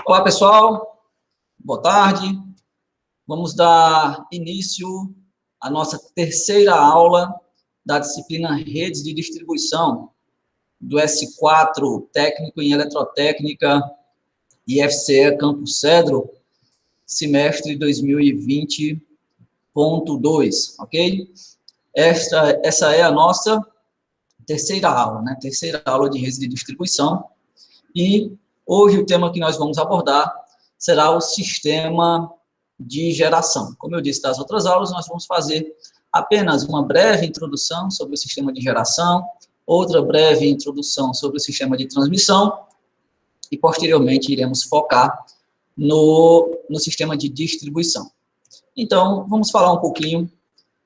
Olá, pessoal. Boa tarde. Vamos dar início à nossa terceira aula da disciplina Redes de Distribuição do S4 Técnico em Eletrotécnica e FCE Campus Cedro, semestre 2020.2, ok? Essa é a nossa terceira aula, né? Terceira aula de redes de distribuição. E hoje o tema que nós vamos abordar será o sistema de geração. Como eu disse das outras aulas, nós vamos fazer apenas uma breve introdução sobre o sistema de geração, outra breve introdução sobre o sistema de transmissão, e posteriormente iremos focar no sistema de distribuição. Então, vamos falar um pouquinho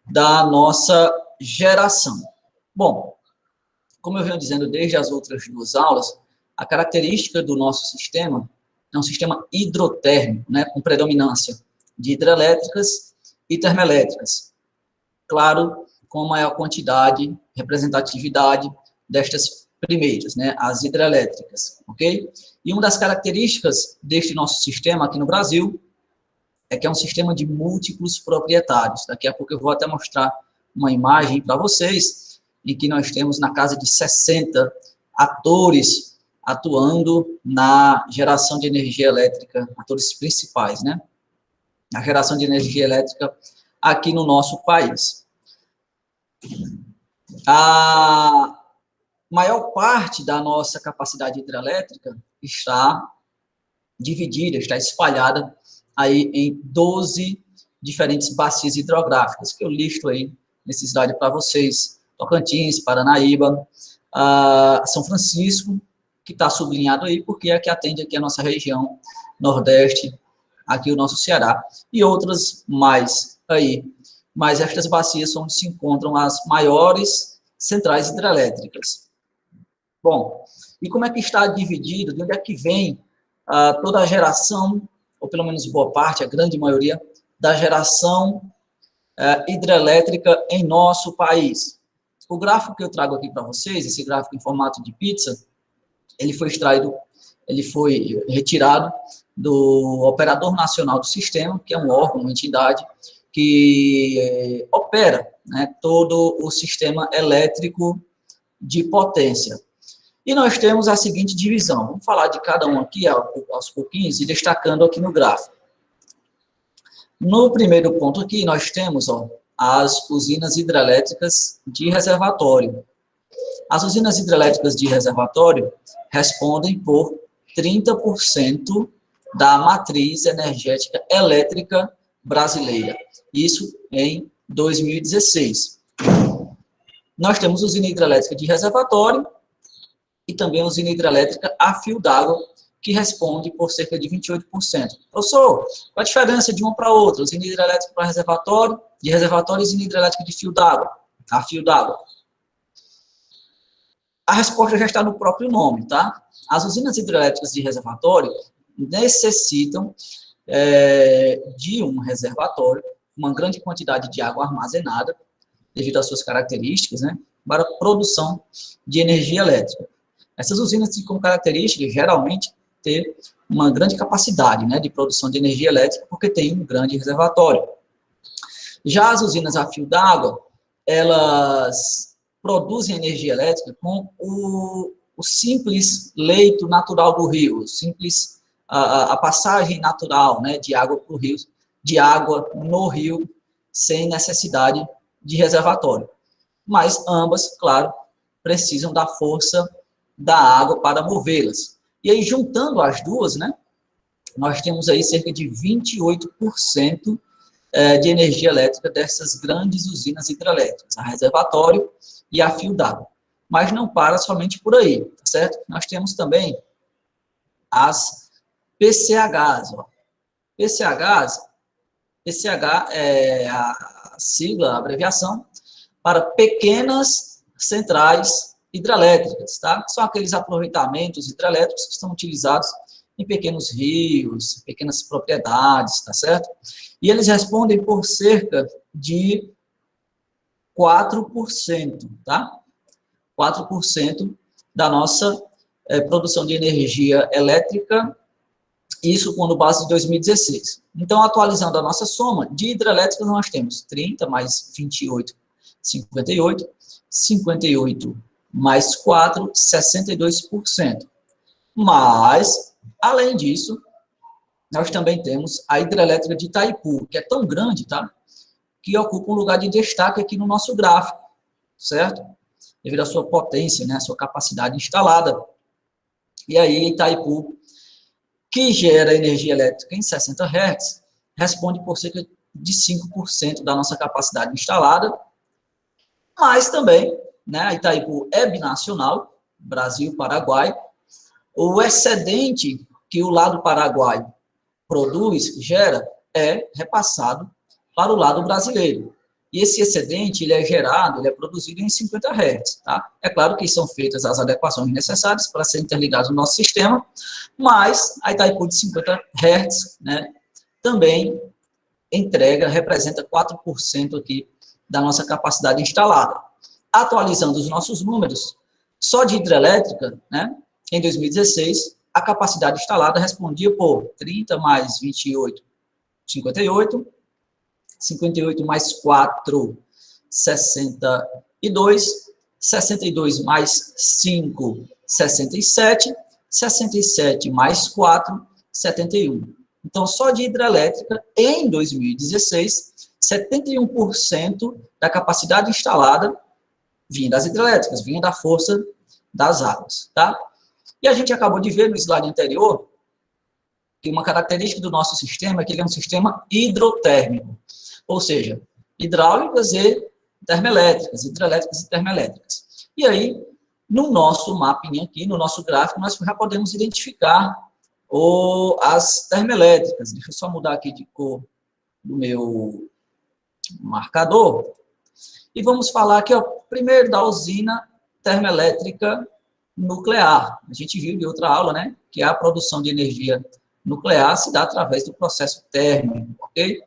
da nossa geração. Bom, como eu venho dizendo desde as outras duas aulas, a característica do nosso sistema é um sistema hidrotérmico, né, com predominância de hidrelétricas e termoelétricas. Claro, com maior quantidade, representatividade destas primeiras, né, as hidrelétricas, ok? E uma das características deste nosso sistema aqui no Brasil é que é um sistema de múltiplos proprietários. Daqui a pouco eu vou até mostrar uma imagem para vocês, em que nós temos na casa de 60 atores atuando na geração de energia elétrica, atores principais, né? A geração de energia elétrica aqui no nosso país. A maior parte da nossa capacidade hidrelétrica está dividida, está espalhada aí em 12 diferentes bacias hidrográficas, que eu listo aí nesse slide para vocês. Tocantins, Paranaíba, São Francisco, que está sublinhado aí, porque é que atende aqui a nossa região Nordeste, aqui o nosso Ceará, e outras mais aí. Mas estas bacias são onde se encontram as maiores centrais hidrelétricas. Bom, e como é que está dividido, de onde é que vem toda a geração, ou pelo menos boa parte, a grande maioria, da geração hidrelétrica em nosso país? O gráfico que eu trago aqui para vocês, esse gráfico em formato de pizza, ele foi extraído, ele foi retirado do Operador Nacional do Sistema, que é um órgão, uma entidade que opera, né, todo o sistema elétrico de potência. E nós temos a seguinte divisão. Vamos falar de cada um aqui aos pouquinhos e destacando aqui no gráfico. No primeiro ponto aqui, nós temos as usinas hidrelétricas de reservatório. As usinas hidrelétricas de reservatório respondem por 30% da matriz energética elétrica brasileira. Isso em 2016. Nós temos usina hidrelétrica de reservatório e também a usina hidrelétrica a fio d'água, que responde por cerca de 28%. Professor, qual a diferença de uma para outra? Usina hidrelétrica para reservatório, de reservatório e usina hidrelétrica de fio d'água, a fio d'água. A resposta já está no próprio nome, tá? As usinas hidrelétricas de reservatório necessitam de um reservatório, uma grande quantidade de água armazenada, devido às suas características, né, para a produção de energia elétrica. Essas usinas têm como característica, geralmente, ter uma grande capacidade, né, de produção de energia elétrica, porque tem um grande reservatório. Já as usinas a fio d'água, elas produzem energia elétrica com o simples leito natural do rio, a passagem natural, né, de água para o rio, de água no rio, sem necessidade de reservatório. Mas ambas, claro, precisam da força da água para movê-las. E aí, juntando as duas, né, nós temos aí cerca de 28% de energia elétrica dessas grandes usinas hidrelétricas, a reservatório e a fio d'água. Mas não para somente por aí, tá certo? Nós temos também as PCHs. PCH é a sigla, a abreviação, para pequenas centrais hidrelétricas, tá? São aqueles aproveitamentos hidrelétricos que estão utilizados em pequenos rios, pequenas propriedades, tá certo? E eles respondem por cerca de 4%, tá? 4% da nossa produção de energia elétrica Isso com base de 2016. Então, atualizando a nossa soma, de hidrelétricas nós temos 30 mais 28, 58, 58 mais 4, 62%. Mas, além disso, nós também temos a hidrelétrica de Itaipu, que é tão grande, tá? Que ocupa um lugar de destaque aqui no nosso gráfico, certo? Devido à sua potência, né? A sua capacidade instalada. E aí, Itaipu, que gera energia elétrica em 60 Hz, responde por cerca de 5% da nossa capacidade instalada, mas também, né, a Itaipu é binacional, Brasil-Paraguai, o excedente que o lado paraguaio produz, gera, é repassado para o lado brasileiro. E esse excedente, ele é gerado, ele é produzido em 50 Hz, tá? É claro que são feitas as adequações necessárias para ser interligado no nosso sistema, mas a Itaipu de 50 Hz, né, também entrega, representa 4% aqui da nossa capacidade instalada. Atualizando os nossos números, só de hidrelétrica, né, em 2016, a capacidade instalada respondia por 30 mais 28, 58, 58 mais 4, 62, 62 mais 5, 67, 67 mais 4, 71. Então, só de hidrelétrica, em 2016, 71% da capacidade instalada vinha das hidrelétricas, vinha da força das águas, tá? E a gente acabou de ver no slide anterior que uma característica do nosso sistema é que ele é um sistema hidrotérmico, ou seja, hidráulicas e termoelétricas, hidrelétricas e termoelétricas. E aí, no nosso mapping aqui, no nosso gráfico, nós já podemos identificar as termoelétricas. Deixa eu só mudar aqui de cor do meu marcador. E vamos falar aqui, ó, primeiro da usina termoelétrica nuclear. A gente viu em outra aula, né, que a produção de energia nuclear se dá através do processo térmico, ok?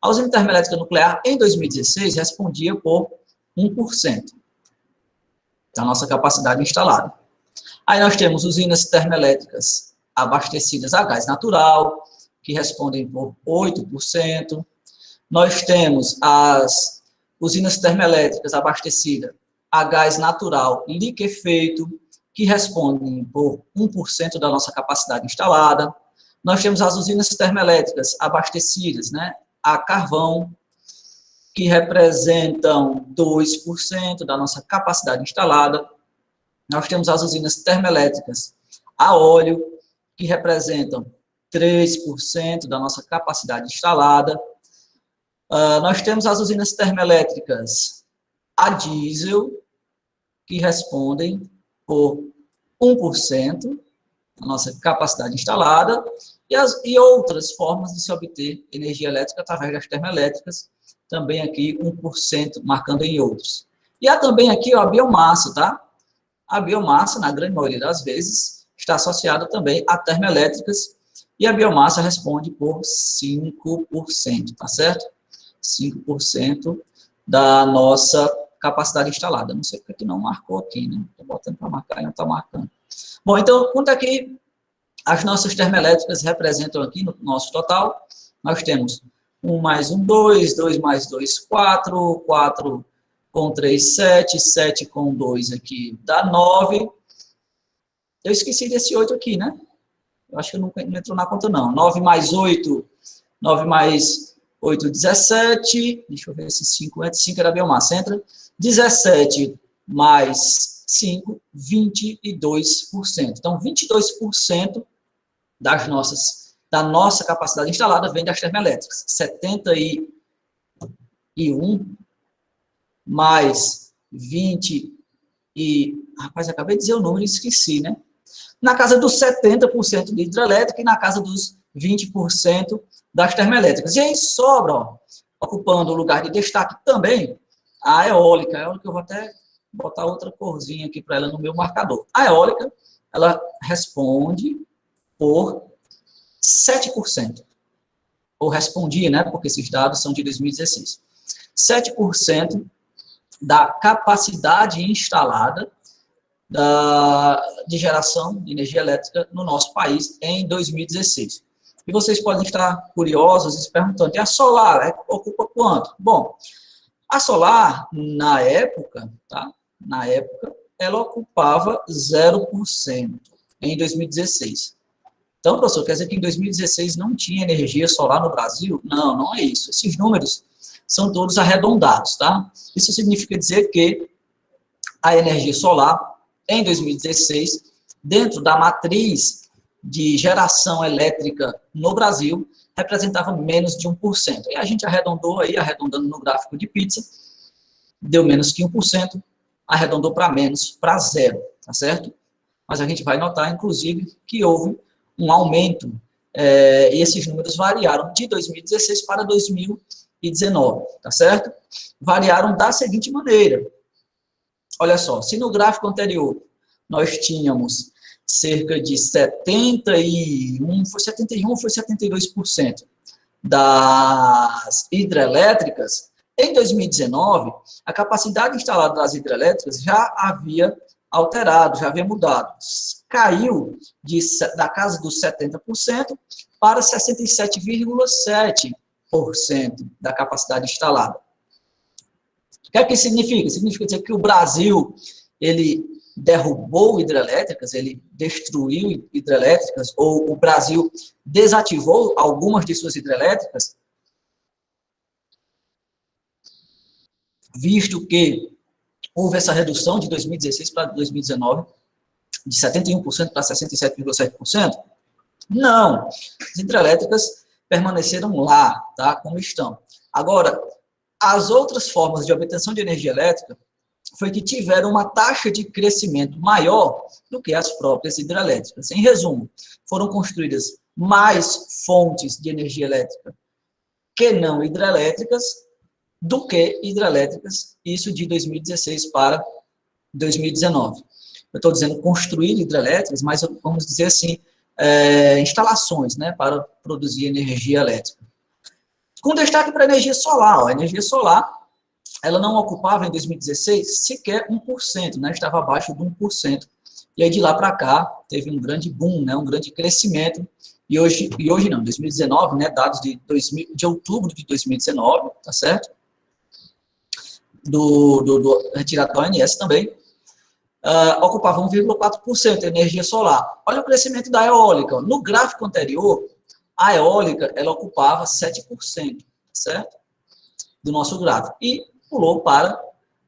A usina termoelétrica nuclear, em 2016, respondia por 1% da nossa capacidade instalada. Aí nós temos usinas termoelétricas abastecidas a gás natural, que respondem por 8%. Nós temos as usinas termoelétricas abastecidas a gás natural liquefeito, que respondem por 1% da nossa capacidade instalada. Nós temos as usinas termoelétricas abastecidas, né, a carvão, que representam 2% da nossa capacidade instalada. Nós temos as usinas termoelétricas a óleo, que representam 3% da nossa capacidade instalada. Nós temos as usinas termoelétricas a diesel, que respondem por 1% da nossa capacidade instalada, e outras formas de se obter energia elétrica através das termoelétricas, também aqui 1%, marcando em outros. E há também aqui, ó, a biomassa, tá? A biomassa, na grande maioria das vezes, está associada também a termoelétricas, e a biomassa responde por 5%, tá certo? 5% da nossa capacidade instalada. Não sei porque que não marcou aqui, né? Estou botando para marcar e não está marcando. Bom, então, quanto aqui as nossas termoelétricas representam aqui no nosso total, nós temos 1 mais 1, 2, 2 mais 2, 4, 4 com 3, 7, 7 com 2 aqui dá 9. Eu esqueci desse 8 aqui, né? Eu acho que não entrou na conta, não. 9 mais 8, 9 mais 8, 17. Deixa eu ver se 5 entra. 5 era biomassa, entra. 17 mais 5, 22%. Então, 22% da nossa capacidade instalada vem das termoelétricas. 71 mais 20 e... Rapaz, acabei de dizer o número e esqueci, né? Na casa dos 70% de hidrelétrica e na casa dos 20% das termoelétricas. E aí sobra, ó, ocupando o lugar de destaque também, a eólica. A eólica, eu vou até botar outra corzinha aqui para ela no meu marcador. A eólica, ela responde por 7%. Ou respondia, né? Porque esses dados são de 2016. 7% da capacidade instalada de geração de energia elétrica no nosso país em 2016. E vocês podem estar curiosos e se perguntando, e a solar ocupa quanto? Bom, a solar, na época, tá? Na época, ela ocupava 0% em 2016. Então, professor, quer dizer que em 2016 não tinha energia solar no Brasil? Não, não é isso. Esses números são todos arredondados, tá? Isso significa dizer que a energia solar, em 2016, dentro da matriz de geração elétrica no Brasil, representava menos de 1%. E a gente arredondou aí, arredondando no gráfico de pizza, deu menos que 1%, arredondou para menos, para zero, tá certo? Mas a gente vai notar, inclusive, que houve um aumento, e esses números variaram de 2016 para 2019, tá certo? Variaram da seguinte maneira. Olha só, se no gráfico anterior nós tínhamos cerca de 72% das hidrelétricas, em 2019, a capacidade instalada das hidrelétricas já havia alterado, já havia mudado. Caiu da casa dos 70% para 67,7% da capacidade instalada. O que é que significa? Significa dizer que o Brasil, ele derrubou hidrelétricas, ele destruiu hidrelétricas, ou o Brasil desativou algumas de suas hidrelétricas, visto que houve essa redução de 2016 para 2019, de 71% para 67,7%? Não, as hidrelétricas permaneceram lá, tá, como estão. Agora, as outras formas de obtenção de energia elétrica foi que tiveram uma taxa de crescimento maior do que as próprias hidrelétricas. Em resumo, foram construídas mais fontes de energia elétrica que não hidrelétricas do que hidrelétricas, isso de 2016 para 2019. Eu estou dizendo construir hidrelétricas, mas vamos dizer assim, instalações, né, para produzir energia elétrica. Com destaque para a energia solar. A energia solar, ela não ocupava em 2016 sequer 1%, né, estava abaixo de 1%. E aí de lá para cá teve um grande boom, né, um grande crescimento. E hoje não, 2019, né, dados de outubro de 2019, tá certo? Do retirado da ONS também, ocupava 1,4% de energia solar. Olha o crescimento da eólica. No gráfico anterior, a eólica ela ocupava 7%, certo? Do nosso gráfico. E pulou para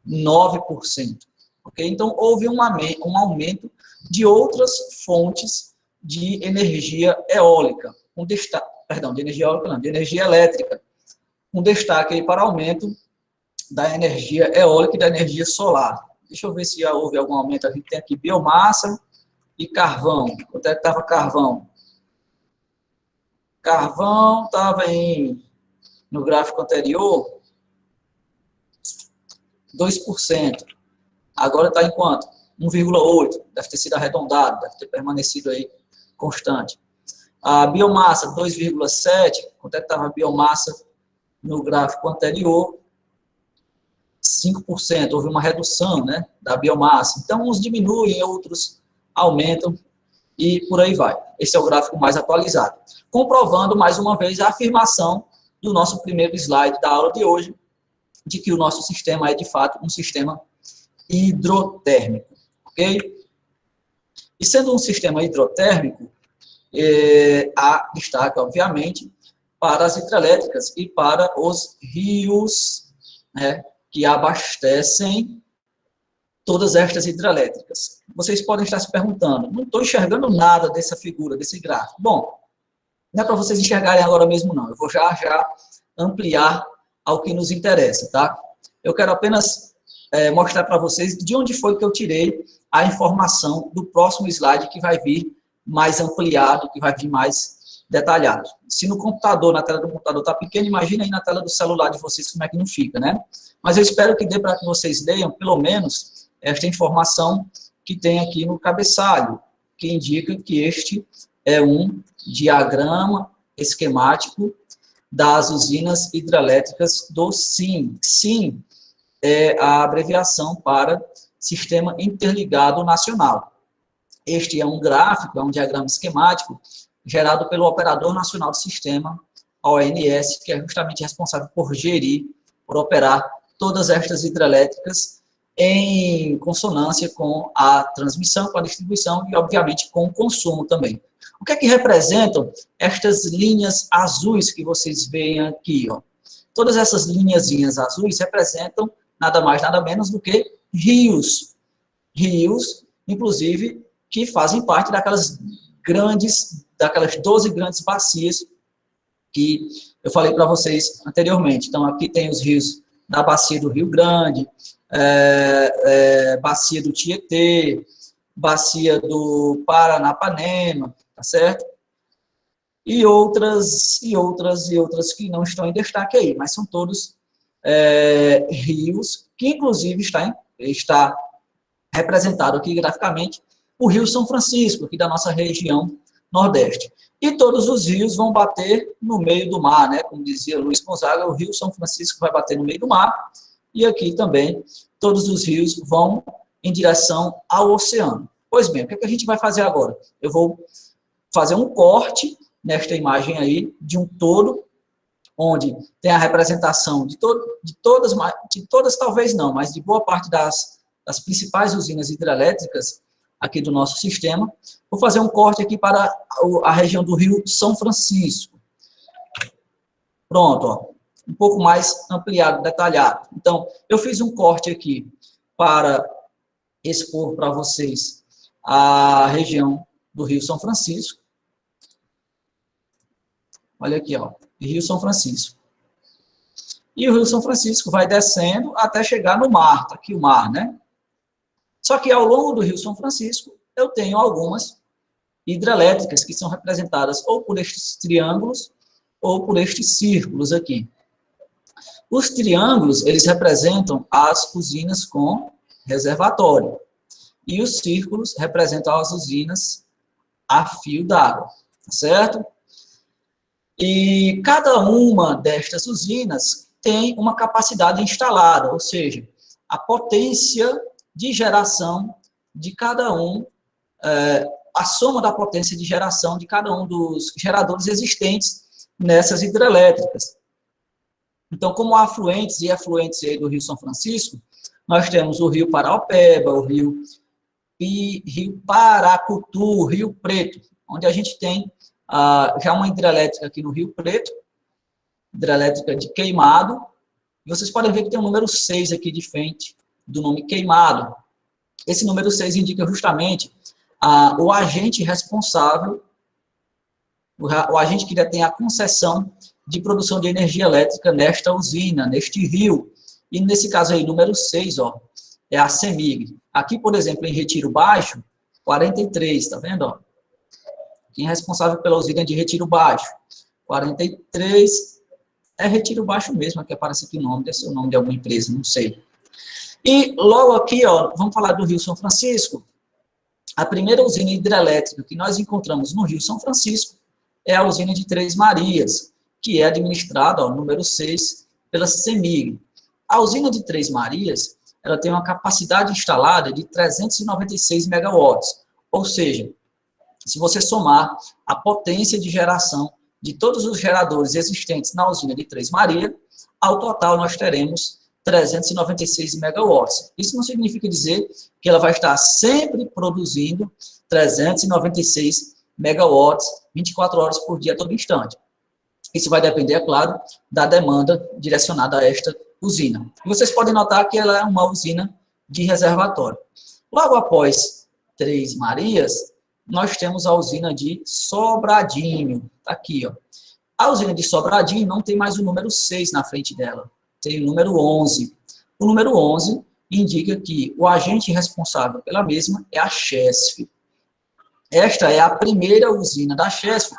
9%. Okay? Então, houve um aumento de outras fontes de energia eólica. De energia eólica não, de energia elétrica. Um destaque aí para aumento da energia eólica e da energia solar. Deixa eu ver se já houve algum aumento. A gente tem aqui biomassa e carvão. Quanto é que estava carvão? Carvão estava no gráfico anterior, 2%. Agora está em quanto? 1,8%. Deve ter sido arredondado, deve ter permanecido aí constante. A biomassa, 2,7%. Quanto é que estava a biomassa no gráfico anterior? 5%, houve uma redução, né, da biomassa. Então, uns diminuem, outros aumentam e por aí vai. Esse é o gráfico mais atualizado. Comprovando, mais uma vez, a afirmação do nosso primeiro slide da aula de hoje, de que o nosso sistema é, de fato, um sistema hidrotérmico. Ok? E sendo um sistema hidrotérmico, há destaque, obviamente, para as hidrelétricas e para os rios, né, que abastecem todas estas hidrelétricas. Vocês podem estar se perguntando, não estou enxergando nada dessa figura, desse gráfico. Bom, não é para vocês enxergarem agora mesmo, não. Eu vou já ampliar ao que nos interessa, tá? Eu quero apenas mostrar para vocês de onde foi que eu tirei a informação do próximo slide, que vai vir mais ampliado, que vai vir mais detalhado. Se no computador, na tela do computador está pequeno, imagina aí na tela do celular de vocês como é que não fica, né? Mas eu espero que dê para que vocês leiam, pelo menos, esta informação que tem aqui no cabeçalho, que indica que este é um diagrama esquemático das usinas hidrelétricas do SIN. SIN é a abreviação para Sistema Interligado Nacional. Este é um gráfico, é um diagrama esquemático gerado pelo Operador Nacional do Sistema, ONS, que é justamente responsável por gerir, por operar todas estas hidrelétricas em consonância com a transmissão, com a distribuição e, obviamente, com o consumo também. O que é que representam estas linhas azuis que vocês veem aqui, ó? Todas essas linhazinhas azuis representam nada mais, nada menos do que rios. Rios, inclusive, que fazem parte daquelas 12 grandes bacias que eu falei para vocês anteriormente. Então, aqui tem os rios da bacia do Rio Grande, bacia do Tietê, bacia do Paranapanema, tá certo? E outras que não estão em destaque aí, mas são todos rios, que inclusive está representado aqui graficamente o Rio São Francisco, aqui da nossa região Nordeste. E todos os rios vão bater no meio do mar, né? Como dizia Luiz Gonzaga, o Rio São Francisco vai bater no meio do mar, e aqui também todos os rios vão em direção ao oceano. Pois bem, o que é que a gente vai fazer agora? Eu vou fazer um corte nesta imagem aí, de um todo, onde tem a representação de todas talvez não, mas de boa parte das principais usinas hidrelétricas aqui do nosso sistema. Vou fazer um corte aqui para a região do Rio São Francisco. Pronto, ó, um pouco mais ampliado, detalhado. Então, eu fiz um corte aqui para expor para vocês a região do Rio São Francisco. Olha aqui, ó, Rio São Francisco. E o Rio São Francisco vai descendo até chegar no mar, tá aqui o mar, né? Só que ao longo do Rio São Francisco, eu tenho algumas hidrelétricas que são representadas ou por estes triângulos ou por estes círculos aqui. Os triângulos, eles representam as usinas com reservatório. E os círculos representam as usinas a fio d'água, tá certo? E cada uma destas usinas tem uma capacidade instalada, ou seja, a potência de geração de cada a soma da potência de geração de cada um dos geradores existentes nessas hidrelétricas. Então, como afluentes e efluentes aí do Rio São Francisco, nós temos o Rio Paraopeba, o Rio Paracutu, o Rio Preto, onde a gente tem já uma hidrelétrica aqui no Rio Preto, hidrelétrica de Queimado, e vocês podem ver que tem o número 6 aqui de frente do nome Queimado. Esse número 6 indica justamente o agente responsável, o agente que detém a concessão de produção de energia elétrica nesta usina, neste rio. E nesse caso aí, número 6, ó, é a CEMIG. Aqui, por exemplo, em Retiro Baixo, 43, tá vendo? Ó? Quem é responsável pela usina de Retiro Baixo? 43 é Retiro Baixo mesmo, aqui aparece aqui o nome, deve ser o nome de alguma empresa, não sei. E logo aqui, ó, vamos falar do Rio São Francisco. A primeira usina hidrelétrica que nós encontramos no Rio São Francisco é a usina de Três Marias, que é administrada, ó, número 6, pela CEMIG. A usina de Três Marias, ela tem uma capacidade instalada de 396 megawatts, ou seja, se você somar a potência de geração de todos os geradores existentes na usina de Três Marias, ao total nós teremos 396 megawatts. Isso não significa dizer que ela vai estar sempre produzindo 396 megawatts 24 horas por dia a todo instante. Isso vai depender, é claro, da demanda direcionada a esta usina. E vocês podem notar que ela é uma usina de reservatório. Logo após Três Marias, nós temos a usina de Sobradinho. Está aqui, ó. A usina de Sobradinho não tem mais o número 6 na frente dela, tem o número 11. O número 11 indica que o agente responsável pela mesma é a Chesf. Esta é a primeira usina da Chesf,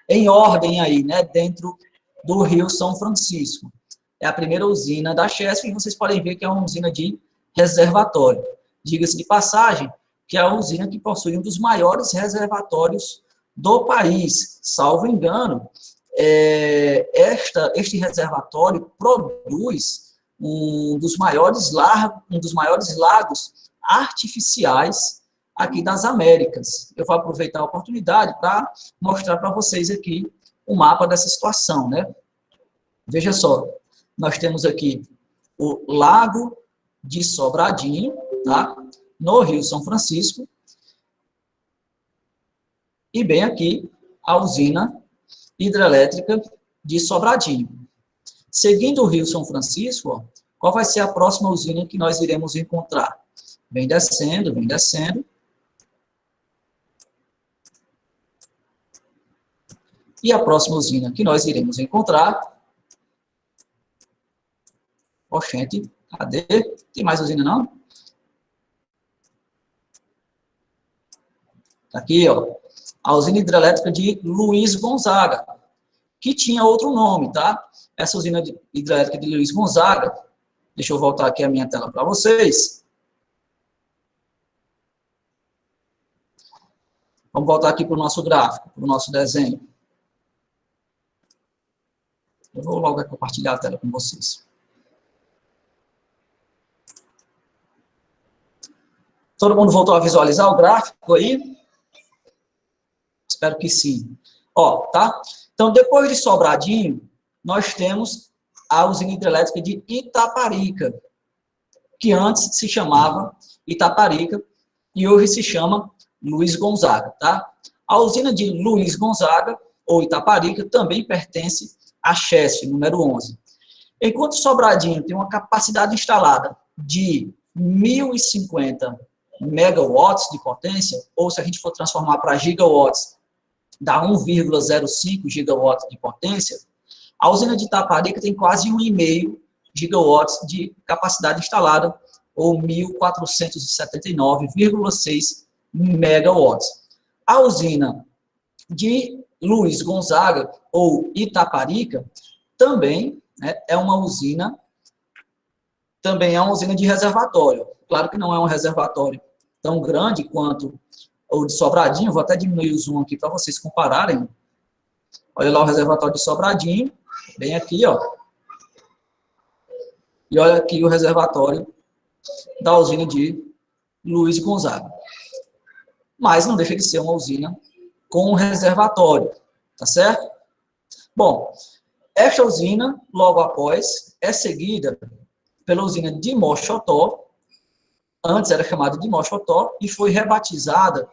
em ordem aí, né, dentro do Rio São Francisco. É a primeira usina da Chesf e vocês podem ver que é uma usina de reservatório. Diga-se de passagem que é a usina que possui um dos maiores reservatórios do país. Salvo engano, este reservatório produz um dos maiores lagos artificiais aqui das Américas. Eu vou aproveitar a oportunidade para mostrar para vocês aqui o mapa dessa situação, né? Veja só, nós temos aqui o Lago de Sobradinho, tá? No Rio São Francisco, e bem aqui a usina hidrelétrica de Sobradinho. Seguindo o Rio São Francisco, ó, qual vai ser a próxima usina que nós iremos encontrar? Vem descendo, vem descendo. E a próxima usina que nós iremos encontrar... Oxente, cadê? Tem mais usina, não? Tá aqui, ó. A usina hidrelétrica de Luiz Gonzaga, que tinha outro nome, tá? Essa usina hidrelétrica de Luiz Gonzaga, deixa eu voltar aqui a minha tela para vocês. Vamos voltar aqui para o nosso gráfico, para o nosso desenho. Eu vou logo compartilhar a tela com vocês. Todo mundo voltou a visualizar o gráfico aí? Espero que sim. Ó, tá? Então, depois de Sobradinho, nós temos a usina hidrelétrica de Itaparica, que antes se chamava Itaparica e hoje se chama Luiz Gonzaga, tá? A usina de Luiz Gonzaga, ou Itaparica, também pertence à Chesf, número 11. Enquanto Sobradinho tem uma capacidade instalada de 1.050 megawatts de potência, ou se a gente for transformar para gigawatts, dá 1,05 gigawatts de potência, a usina de Itaparica tem quase 1,5 gigawatts de capacidade instalada, ou 1.479,6 megawatts. A usina de Luiz Gonzaga, ou Itaparica, também, né, é uma usina de reservatório. Claro que não é um reservatório tão grande quanto o de Sobradinho. Vou até diminuir o zoom aqui para vocês compararem. Olha lá o reservatório de Sobradinho, bem aqui, ó. E olha aqui o reservatório da usina de Luiz Gonzaga. Mas não deixa de ser uma usina com um reservatório, tá certo? Bom, esta usina, logo após, é seguida pela usina de Mochotó. Antes era chamada de Mochotó e foi rebatizada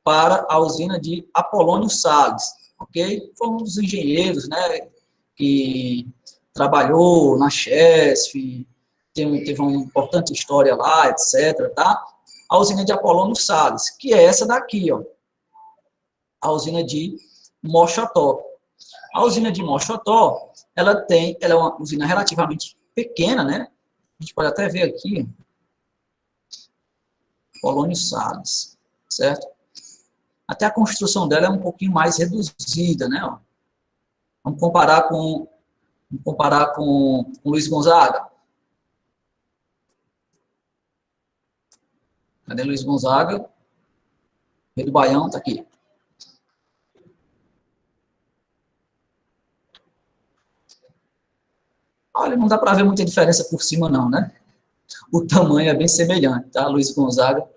para a usina de Apolônio Salles, ok? Foi um dos engenheiros, né, que trabalhou na Chesf, teve uma importante história lá, etc., tá? A usina de Apolônio Salles, que é essa daqui, ó, a usina de Mochotó. A usina de Mochotó, ela é uma usina relativamente pequena, né? A gente pode até ver aqui, Apolônio Salles, certo? Até a construção dela é um pouquinho mais reduzida, né? Ó. Vamos comparar com Luiz Gonzaga. Cadê Luiz Gonzaga? Rei do Baião, tá aqui. Olha, não dá para ver muita diferença por cima, não, né? O tamanho é bem semelhante, tá? Luiz Gonzaga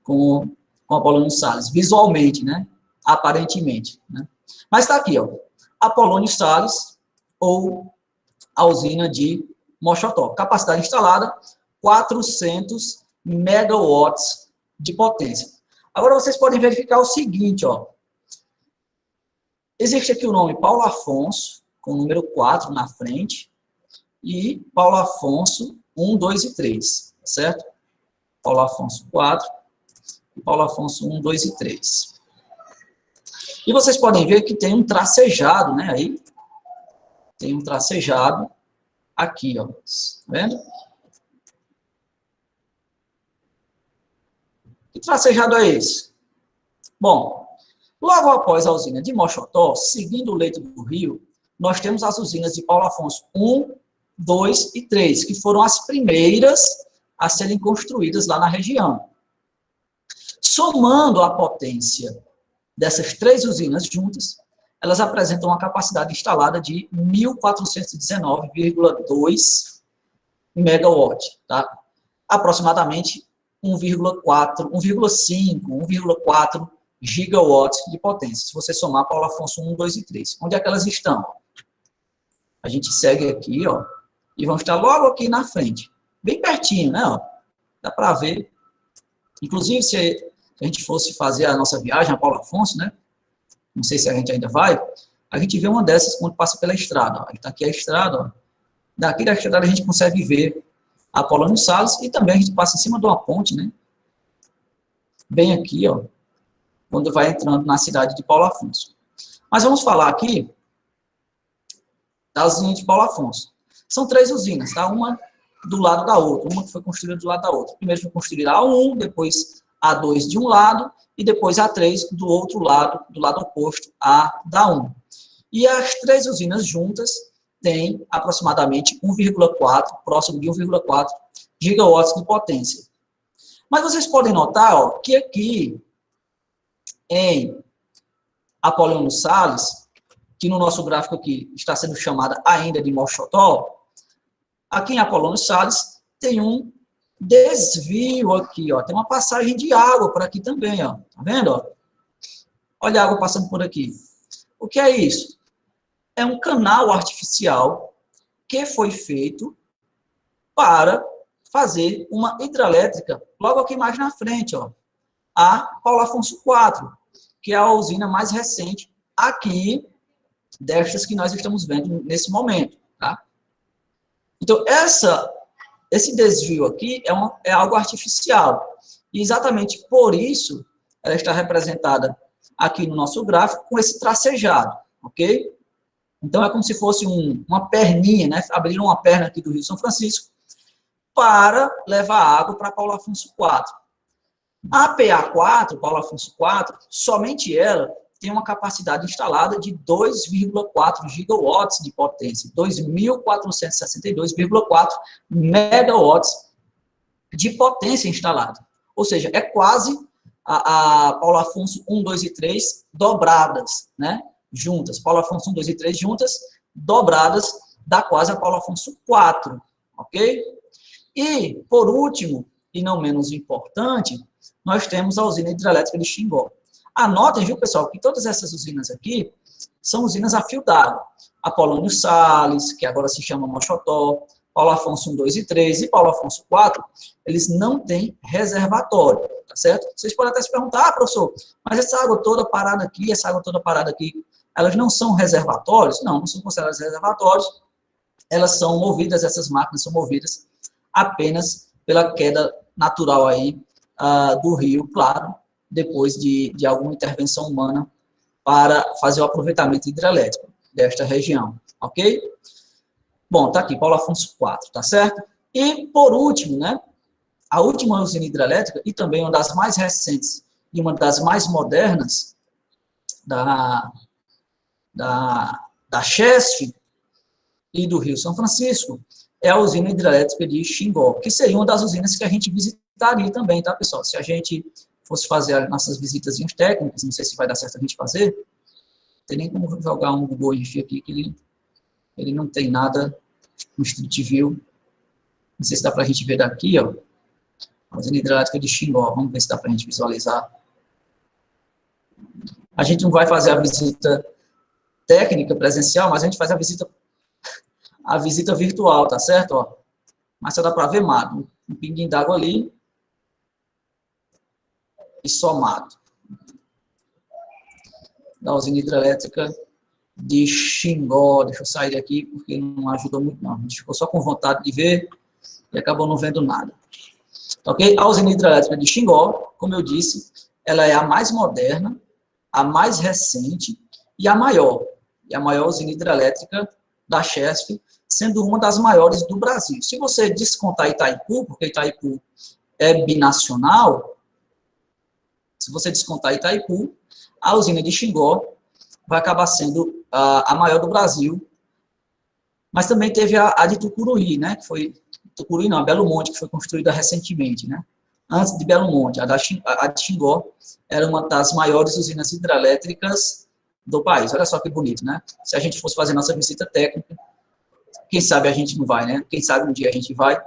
com Apolônio Salles, visualmente, né? Aparentemente, né? Mas está aqui, ó, Apolônio Salles, ou a usina de Mochotó. Capacidade instalada, 400 megawatts de potência. Agora, vocês podem verificar o seguinte, ó. Existe aqui o nome Paulo Afonso, com o número 4 na frente, e Paulo Afonso 1, 2 e 3, certo? Paulo Afonso 4 e Paulo Afonso 1, 2 e 3. E vocês podem ver que tem um tracejado, né, aí. Tem um tracejado aqui, ó. Tá vendo? Que tracejado é esse? Bom, logo após a usina de Mochotó, seguindo o leito do rio, nós temos as usinas de Paulo Afonso 1, 2 e 3, que foram as primeiras a serem construídas lá na região. Somando a potência dessas três usinas juntas, elas apresentam uma capacidade instalada de 1.419,2 megawatt, tá? Aproximadamente 1,4, 1,5, 1,4 gigawatts de potência, se você somar Paulo Afonso 1, 2 e 3. Onde é que elas estão? A gente segue aqui, ó, e vão estar logo aqui na frente, bem pertinho, né? Ó. Dá para ver. Inclusive, se a gente fosse fazer a nossa viagem a Paulo Afonso, né? Não sei se a gente ainda vai, a gente vê uma dessas quando passa pela estrada. Ó. Está aqui a estrada, ó. Daqui da estrada a gente consegue ver a Paulino Salles e também a gente passa em cima de uma ponte, né? Bem aqui, ó, quando vai entrando na cidade de Paulo Afonso. Mas vamos falar aqui da usina de Paulo Afonso. São 3 usinas, tá? Uma do lado da outra, uma que foi construída do lado da outra. Primeiro foi construída a A1, depois a A2 de um lado, e depois a A3 do outro lado, do lado oposto à da A1. E as 3 usinas juntas têm aproximadamente 1,4, próximo de 1,4 gigawatts de potência. Mas vocês podem notar, ó, que aqui em Apoliano Salles, que no nosso gráfico aqui está sendo chamada ainda de Mochotó, aqui em Apoliano Salles tem um desvio aqui, ó, tem uma passagem de água por aqui também, ó, tá vendo? Ó? Olha a água passando por aqui. O que é isso? É um canal artificial que foi feito para fazer uma hidrelétrica logo aqui mais na frente, ó, a Paulo Afonso 4, que é a usina mais recente aqui destas que nós estamos vendo nesse momento, tá? Então, esse desvio aqui é algo artificial. E exatamente por isso, ela está representada aqui no nosso gráfico com esse tracejado, ok? Então, é como se fosse uma perninha, né? Abriram uma perna aqui do Rio São Francisco para levar água para Paulo Afonso 4. A PA4, Paulo Afonso 4, somente ela tem uma capacidade instalada de 2,4 gigawatts de potência, 2.462,4 megawatts de potência instalada. Ou seja, é quase a Paulo Afonso 1, 2 e 3 dobradas, né? Juntas. Paulo Afonso 1, 2 e 3 juntas, dobradas, dá quase a Paulo Afonso 4, ok? E, por último, e não menos importante, nós temos a usina hidrelétrica de Xingó. Anotem, viu, pessoal, que todas essas usinas aqui são usinas a fio d'água. Apolônio Salles, que agora se chama Mochotó, Paulo Afonso 1, 2 e 3 e Paulo Afonso 4, eles não têm reservatório, tá certo? Vocês podem até se perguntar, professor, mas essa água toda parada aqui, elas não são reservatórios? Não, não são consideradas reservatórios. Elas são movidas, essas máquinas são movidas apenas pela queda natural aí do rio, claro, depois de alguma intervenção humana para fazer o aproveitamento hidrelétrico desta região, ok? Bom, tá aqui, Paulo Afonso 4, tá certo? E, por último, né, a última usina hidrelétrica, e também uma das mais recentes e uma das mais modernas da Chesf e do Rio São Francisco, é a usina hidrelétrica de Xingó, que seria uma das usinas que a gente visitaria também, tá, pessoal? Se a gente fosse fazer as nossas visitazinhas técnicas, não sei se vai dar certo a gente fazer, não tem nem como jogar um Google Earth aqui, que ele não tem nada no Street View. Não sei se dá para a gente ver daqui, ó, a usina hidrelétrica de Xingó. Vamos ver se dá para a gente visualizar. A gente não vai fazer a visita técnica presencial, mas a gente faz a visita virtual, tá certo? Ó, mas só dá para ver mato, um pinguinho d'água ali e só mato. Da usina hidrelétrica de Xingó. Deixa eu sair daqui porque não ajudou muito não. A gente ficou só com vontade de ver e acabou não vendo nada. Ok? A usina hidrelétrica de Xingó, como eu disse, ela é a mais moderna, a mais recente e a maior. E a maior usina hidrelétrica da Chesf, sendo uma das maiores do Brasil. Se você descontar Itaipu, porque Itaipu é binacional, se você descontar Itaipu, a usina de Xingó vai acabar sendo a maior do Brasil. Mas também teve a de Tucuruí, né? Que foi Tucuruí não, a Belo Monte, que foi construída recentemente, né? Antes de Belo Monte, a de Xingó era uma das maiores usinas hidrelétricas do país. Olha só que bonito, né? Se a gente fosse fazer nossa visita técnica, quem sabe a gente não vai, né? Quem sabe um dia a gente vai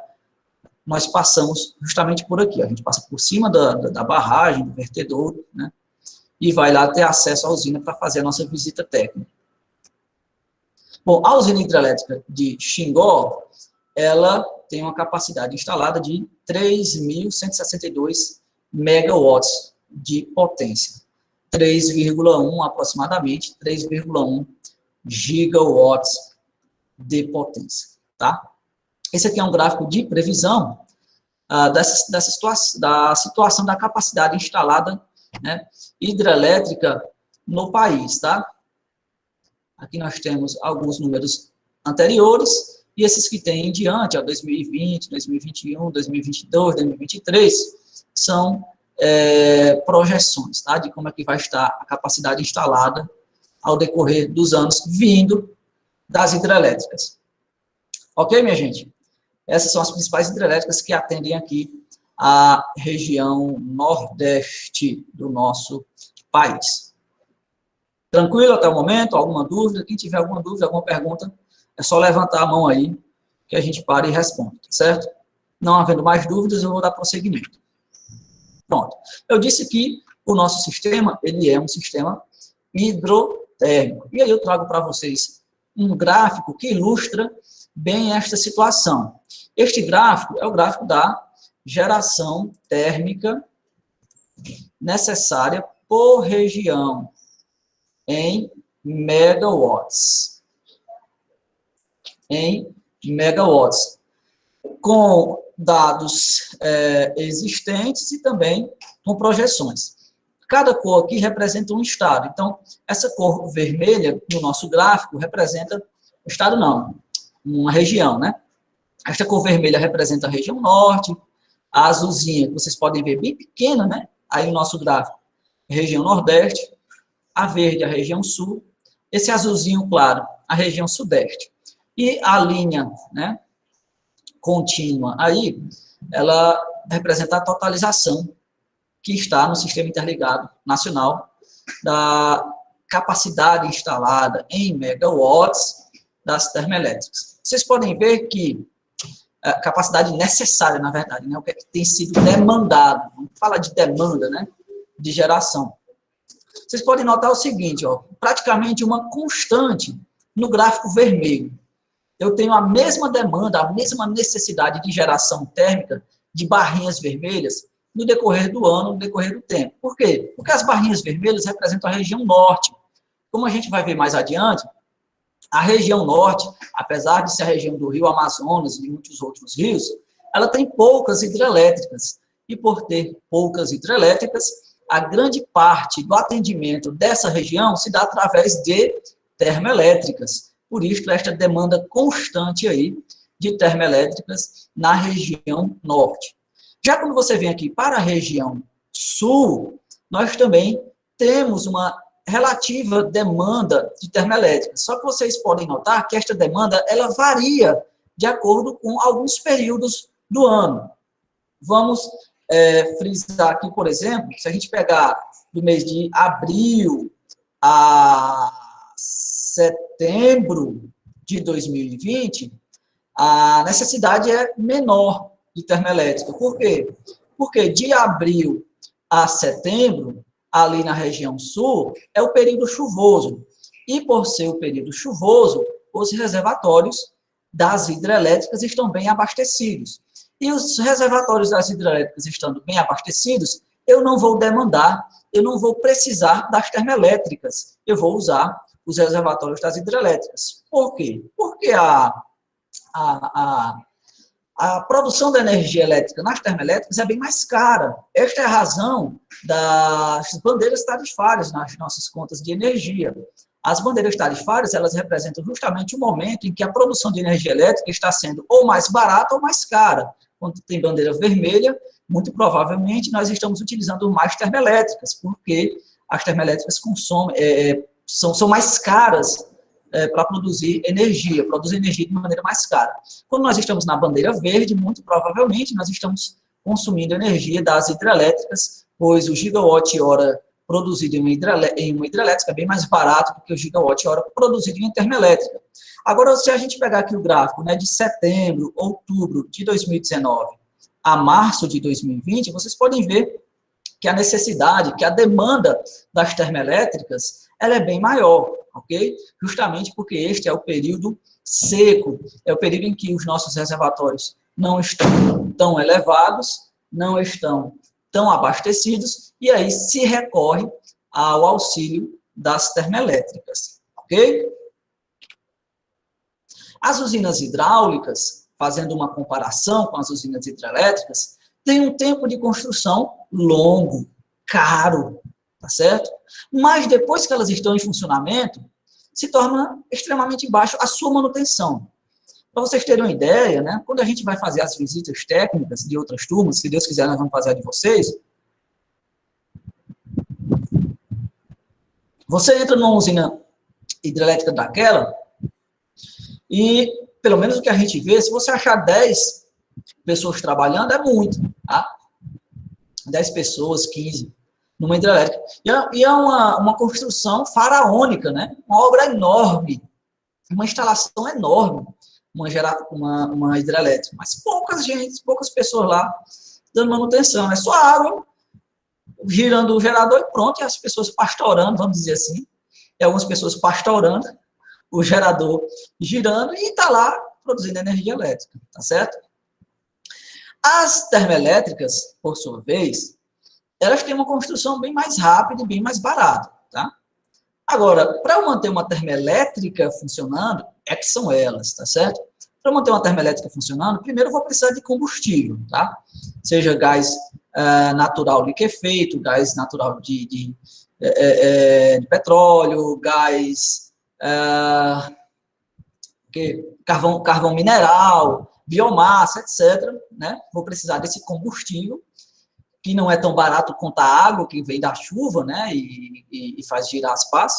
nós passamos justamente por aqui. A gente passa por cima da barragem, do vertedouro, né? E vai lá ter acesso à usina para fazer a nossa visita técnica. Bom, a usina hidrelétrica de Xingó, ela tem uma capacidade instalada de 3.162 megawatts de potência. 3,1 aproximadamente, 3,1 gigawatts de potência, tá? Esse aqui é um gráfico de previsão da situação da capacidade instalada, né, hidrelétrica no país, tá? Aqui nós temos alguns números anteriores, e esses que tem em diante, ó, 2020, 2021, 2022, 2023, são projeções, tá? De como é que vai estar a capacidade instalada ao decorrer dos anos, vindo das hidrelétricas. Ok, minha gente? Essas são as principais hidrelétricas que atendem aqui a região nordeste do nosso país. Tranquilo até o momento? Alguma dúvida? Quem tiver alguma dúvida, alguma pergunta, é só levantar a mão aí, que a gente para e responde, certo? Não havendo mais dúvidas, eu vou dar prosseguimento. Pronto. Eu disse que o nosso sistema, ele é um sistema hidrotérmico. E aí eu trago para vocês um gráfico que ilustra bem esta situação. Este gráfico é o gráfico da geração térmica necessária por região em megawatts. Em megawatts. Com dados existentes e também com projeções. Cada cor aqui representa um estado. Então, essa cor vermelha no nosso gráfico representa estado não, uma região, né? Esta cor vermelha representa a região norte, a azulzinha, que vocês podem ver bem pequena, né? Aí no nosso gráfico, a região nordeste, a verde, a região sul, esse azulzinho claro, a região sudeste. E a linha, né, contínua aí, ela representa a totalização que está no Sistema Interligado Nacional da capacidade instalada em megawatts das termoelétricas. Vocês podem ver que a capacidade necessária, na verdade, né, o que é que tem sido demandado, vamos falar de demanda, né, de geração. Vocês podem notar o seguinte, ó, praticamente uma constante no gráfico vermelho. Eu tenho a mesma demanda, a mesma necessidade de geração térmica de barrinhas vermelhas no decorrer do ano, no decorrer do tempo. Por quê? Porque as barrinhas vermelhas representam a região norte. Como a gente vai ver mais adiante, a região norte, apesar de ser a região do Rio Amazonas e de muitos outros rios, ela tem poucas hidrelétricas. E por ter poucas hidrelétricas, a grande parte do atendimento dessa região se dá através de termoelétricas. Por isso, esta demanda constante aí de termoelétricas na região norte. Já quando você vem aqui para a região sul, nós também temos uma relativa demanda de termoelétricas. Só que vocês podem notar que esta demanda ela varia de acordo com alguns períodos do ano. Vamos frisar aqui, por exemplo, se a gente pegar do mês de abril a setembro de 2020, a necessidade é menor de termoelétrica. Por quê? Porque de abril a setembro, ali na região sul, é o período chuvoso. E por ser o período chuvoso, os reservatórios das hidrelétricas estão bem abastecidos. E os reservatórios das hidrelétricas estando bem abastecidos, eu não vou demandar, eu não vou precisar das termoelétricas. Eu vou usar os reservatórios das hidrelétricas. Por quê? Porque a produção da energia elétrica nas termoelétricas é bem mais cara. Esta é a razão das bandeiras tarifárias nas nossas contas de energia. As bandeiras tarifárias, elas representam justamente o momento em que a produção de energia elétrica está sendo ou mais barata ou mais cara. Quando tem bandeira vermelha, muito provavelmente nós estamos utilizando mais termoelétricas, porque as termoelétricas consomem, são mais caras para produzir energia de maneira mais cara. Quando nós estamos na bandeira verde, muito provavelmente nós estamos consumindo energia das hidrelétricas, pois o gigawatt-hora produzido em uma hidrelétrica é bem mais barato do que o gigawatt-hora produzido em uma termoelétrica. Agora, se a gente pegar aqui o gráfico, né, de setembro, outubro de 2019, a março de 2020, vocês podem ver que a necessidade, que a demanda das termoelétricas, ela é bem maior, ok? Justamente porque este é o período seco, é o período em que os nossos reservatórios não estão tão elevados, não estão tão abastecidos, e aí se recorre ao auxílio das termoelétricas, ok? As usinas hidráulicas, fazendo uma comparação com as usinas hidrelétricas, têm um tempo de construção longo, caro, tá certo? Mas depois que elas estão em funcionamento, se torna extremamente baixo a sua manutenção. Para vocês terem uma ideia, né, quando a gente vai fazer as visitas técnicas de outras turmas, se Deus quiser nós vamos fazer a de vocês, você entra numa usina hidrelétrica daquela e, pelo menos o que a gente vê, se você achar 10 pessoas trabalhando, é muito, tá? 10 pessoas, 15, numa hidrelétrica. E é uma construção faraônica, né? Uma obra enorme, uma instalação enorme, uma hidrelétrica. Mas poucas pessoas lá dando manutenção. É só água, girando o gerador e pronto, e as pessoas pastorando, vamos dizer assim. E algumas pessoas pastorando, o gerador girando e está lá produzindo energia elétrica, tá certo? As termoelétricas, por sua vez, elas têm uma construção bem mais rápida e bem mais barata, tá? Agora, para eu manter uma termoelétrica funcionando, é que são elas, tá certo? Para manter uma termoelétrica funcionando, primeiro eu vou precisar de combustível, tá? Seja gás natural liquefeito, gás natural de petróleo, gás carvão mineral, biomassa, etc. Né? Vou precisar desse combustível, que não é tão barato quanto a água que vem da chuva, né, e faz girar as pás.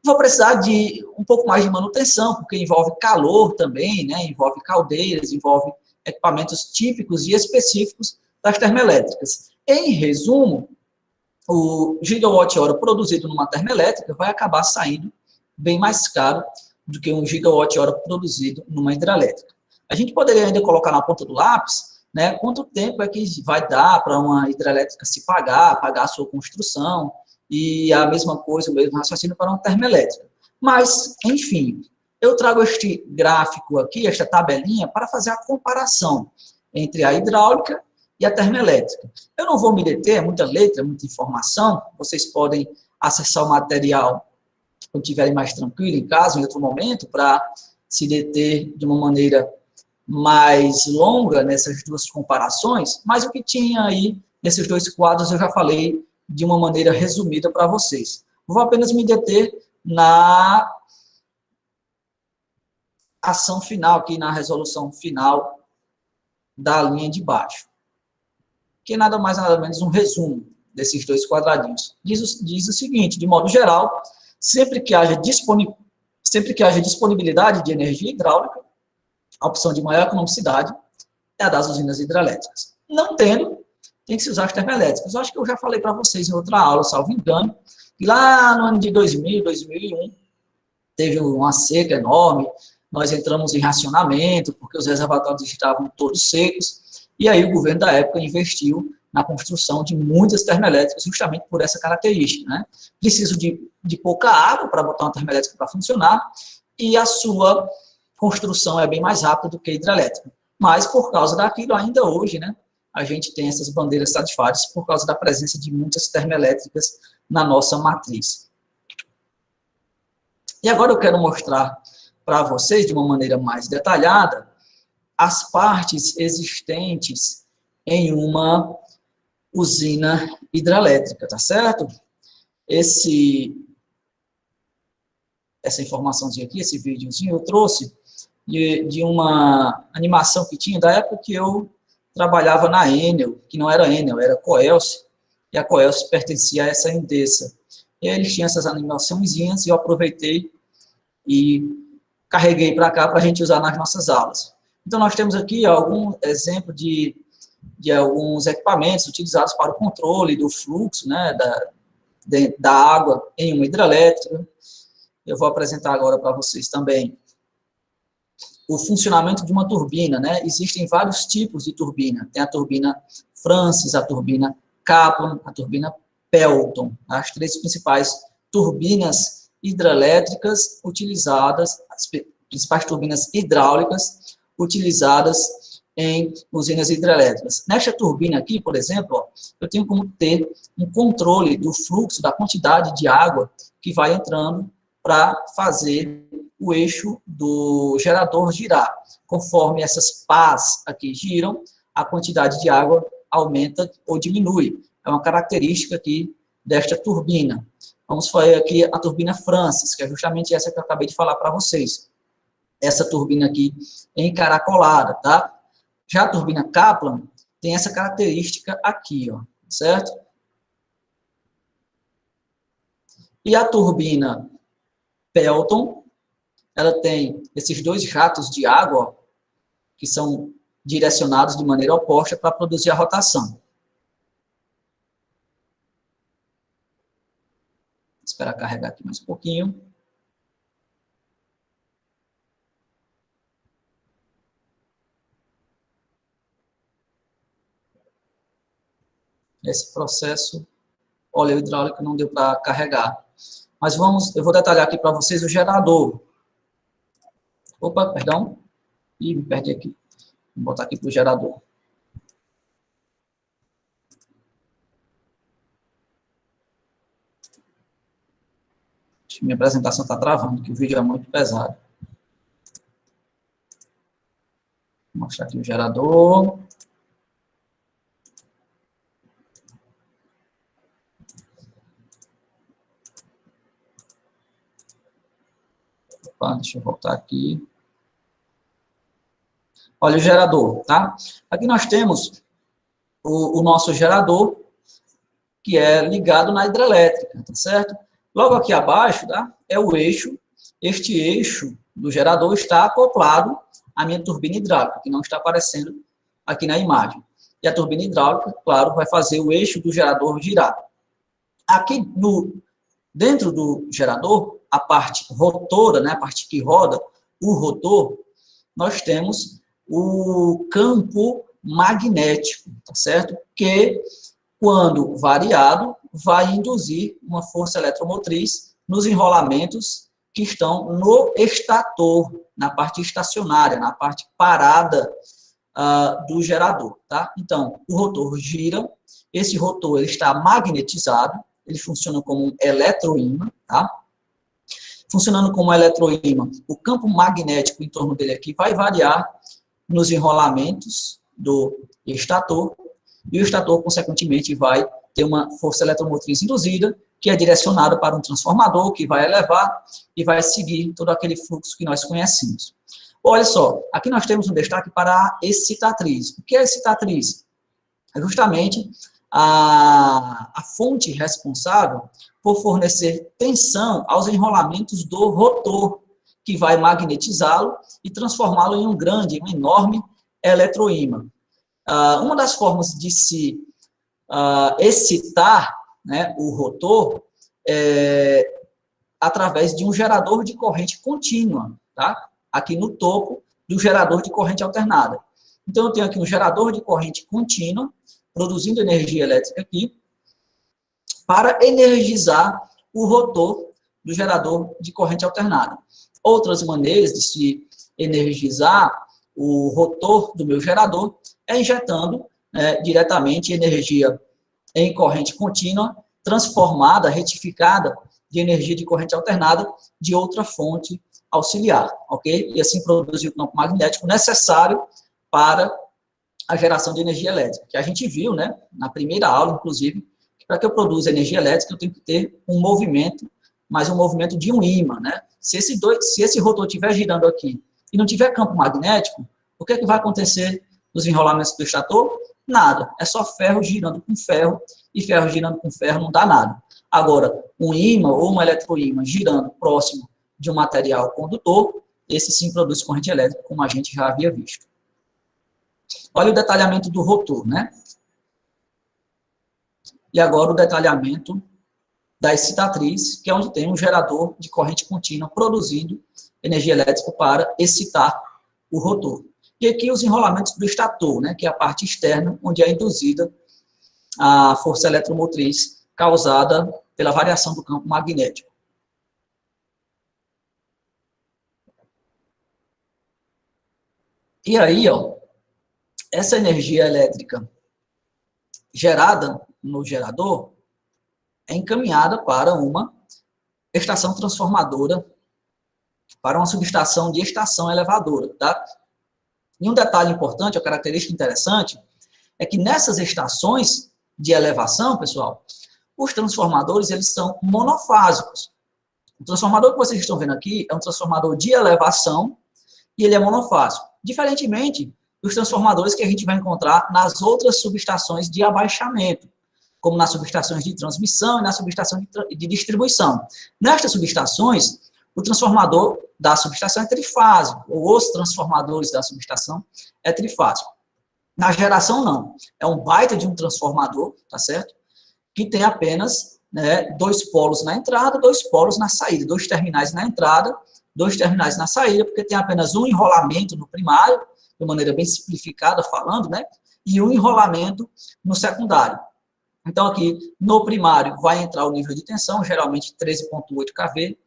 Vou precisar de um pouco mais de manutenção, porque envolve calor também, né, envolve caldeiras, envolve equipamentos típicos e específicos das termoelétricas. Em resumo, o gigawatt-hora produzido numa termoelétrica vai acabar saindo bem mais caro do que um gigawatt-hora produzido numa hidrelétrica. A gente poderia ainda colocar na ponta do lápis, né, quanto tempo é que vai dar para uma hidrelétrica se pagar a sua construção, e a mesma coisa, o mesmo raciocínio para uma termoelétrica. Mas, enfim, eu trago este gráfico aqui, esta tabelinha, para fazer a comparação entre a hidráulica e a termoelétrica. Eu não vou me deter, é muita letra, muita informação, vocês podem acessar o material quando estiverem mais tranquilo em casa, em outro momento, para se deter de uma maneira mais longa nessas duas comparações, mas o que tinha aí nesses dois quadros eu já falei de uma maneira resumida para vocês. Vou apenas me deter na ação final, aqui na resolução final da linha de baixo, que é nada mais nada menos um resumo desses dois quadradinhos. Diz o seguinte, de modo geral, sempre que haja disponibilidade de energia hidráulica, a opção de maior economicidade é a das usinas hidrelétricas. Não tendo, tem que se usar as termoelétricas. Eu acho que eu já falei para vocês em outra aula, salvo engano, que lá no ano de 2000, 2001, teve uma seca enorme, nós entramos em racionamento, porque os reservatórios estavam todos secos, e aí o governo da época investiu na construção de muitas termoelétricas, justamente por essa característica, né? Preciso de pouca água para botar uma termoelétrica para funcionar, e a sua construção é bem mais rápida do que a hidrelétrica. Mas, por causa daquilo, ainda hoje, né, a gente tem essas bandeiras tarifárias por causa da presença de muitas termoelétricas na nossa matriz. E agora eu quero mostrar para vocês, de uma maneira mais detalhada, as partes existentes em uma usina hidrelétrica, tá certo? Essa informaçãozinha aqui, esse videozinho, eu trouxe de uma animação que tinha da época que eu trabalhava na Enel, que não era Enel, era Coelce, e a Coelce pertencia a essa Endesa. E aí eles tinham essas animaçõezinhas e eu aproveitei e carreguei para cá para a gente usar nas nossas aulas. Então, nós temos aqui algum exemplo de alguns equipamentos utilizados para o controle do fluxo, né, da água em uma hidrelétrica. Eu vou apresentar agora para vocês também o funcionamento de uma turbina, né? Existem vários tipos de turbina. Tem a turbina Francis, a turbina Kaplan, a turbina Pelton. As três principais turbinas hidrelétricas utilizadas, as principais turbinas hidráulicas utilizadas em usinas hidrelétricas. Nesta turbina aqui, por exemplo, ó, eu tenho como ter um controle do fluxo, da quantidade de água que vai entrando para fazer o eixo do gerador girar. Conforme essas pás aqui giram, a quantidade de água aumenta ou diminui. É uma característica aqui desta turbina. Vamos fazer aqui a turbina Francis, que é justamente essa que eu acabei de falar para vocês. Essa turbina aqui encaracolada, tá? Já a turbina Kaplan tem essa característica aqui, ó, certo? E a turbina Pelton, ela tem esses dois jatos de água, ó, que são direcionados de maneira oposta para produzir a rotação. Vou esperar carregar aqui mais um pouquinho. Esse processo oleohidráulico não deu para carregar. Mas eu vou detalhar aqui para vocês o gerador. Opa, perdão. Ih, me perdi aqui. Vou botar aqui para o gerador. Acho que minha apresentação está travando, que o vídeo é muito pesado. Vou mostrar aqui o gerador. Opa, deixa eu voltar aqui. Olha o gerador, tá? Aqui nós temos o nosso gerador, que é ligado na hidrelétrica, tá certo? Logo aqui abaixo, tá, é o eixo. Este eixo do gerador está acoplado à minha turbina hidráulica, que não está aparecendo aqui na imagem. E a turbina hidráulica, claro, vai fazer o eixo do gerador girar. Aqui dentro do gerador, a parte rotora, né, a parte que roda, o rotor, nós temos o campo magnético, tá certo? Que, quando variado, vai induzir uma força eletromotriz nos enrolamentos que estão no estator, na parte estacionária, na parte parada do gerador, tá? Então, o rotor gira, esse rotor ele está magnetizado, ele funciona como um eletroímã, tá? Funcionando como um eletroímã, o campo magnético em torno dele aqui vai variar nos enrolamentos do estator, e o estator, consequentemente, vai ter uma força eletromotriz induzida, que é direcionada para um transformador, que vai elevar e vai seguir todo aquele fluxo que nós conhecemos. Olha só, aqui nós temos um destaque para a excitatriz. O que é a excitatriz? É justamente a fonte responsável por fornecer tensão aos enrolamentos do rotor, que vai magnetizá-lo e transformá-lo em um enorme eletroímã. Uma das formas de se excitar, né, o rotor é através de um gerador de corrente contínua, tá? Aqui no topo do gerador de corrente alternada. Então, eu tenho aqui um gerador de corrente contínua, produzindo energia elétrica aqui, para energizar o rotor do gerador de corrente alternada. Outras maneiras de se energizar o rotor do meu gerador é injetando diretamente energia em corrente contínua, transformada, retificada de energia de corrente alternada de outra fonte auxiliar, ok? E assim produzir o campo magnético necessário para a geração de energia elétrica, que a gente viu, né, na primeira aula, inclusive, que para que eu produza energia elétrica, eu tenho que ter um movimento, mas um movimento de um ímã, né? Se esse rotor estiver girando aqui e não tiver campo magnético, o que é que vai acontecer nos enrolamentos do estator? Nada, é só ferro girando com ferro, e ferro girando com ferro não dá nada. Agora, um ímã ou um eletroímã girando próximo de um material condutor, esse sim produz corrente elétrica, como a gente já havia visto. Olha o detalhamento do rotor, né? E agora o detalhamento da excitatriz, que é onde tem um gerador de corrente contínua produzindo energia elétrica para excitar o rotor. E aqui os enrolamentos do estator, né, que é a parte externa, onde é induzida a força eletromotriz causada pela variação do campo magnético. E aí, ó, essa energia elétrica gerada no gerador é encaminhada para uma estação transformadora, para uma subestação de estação elevadora, tá? E um detalhe importante, uma característica interessante, é que nessas estações de elevação, pessoal, os transformadores, eles são monofásicos. O transformador que vocês estão vendo aqui é um transformador de elevação e ele é monofásico. Diferentemente dos transformadores que a gente vai encontrar nas outras subestações de abaixamento, como nas subestações de transmissão e na subestação de distribuição. Nestas subestações, o transformador da subestação é trifásico, ou os transformadores da subestação é trifásico. Na geração, não. É um baita de um transformador, tá certo? Que tem apenas, né, 2 polos na entrada, 2 polos na saída, 2 terminais na entrada, 2 terminais na saída, porque tem apenas um enrolamento no primário, de maneira bem simplificada falando, né? E um enrolamento no secundário. Então, aqui, no primário, vai entrar o nível de tensão, geralmente 13,8 kV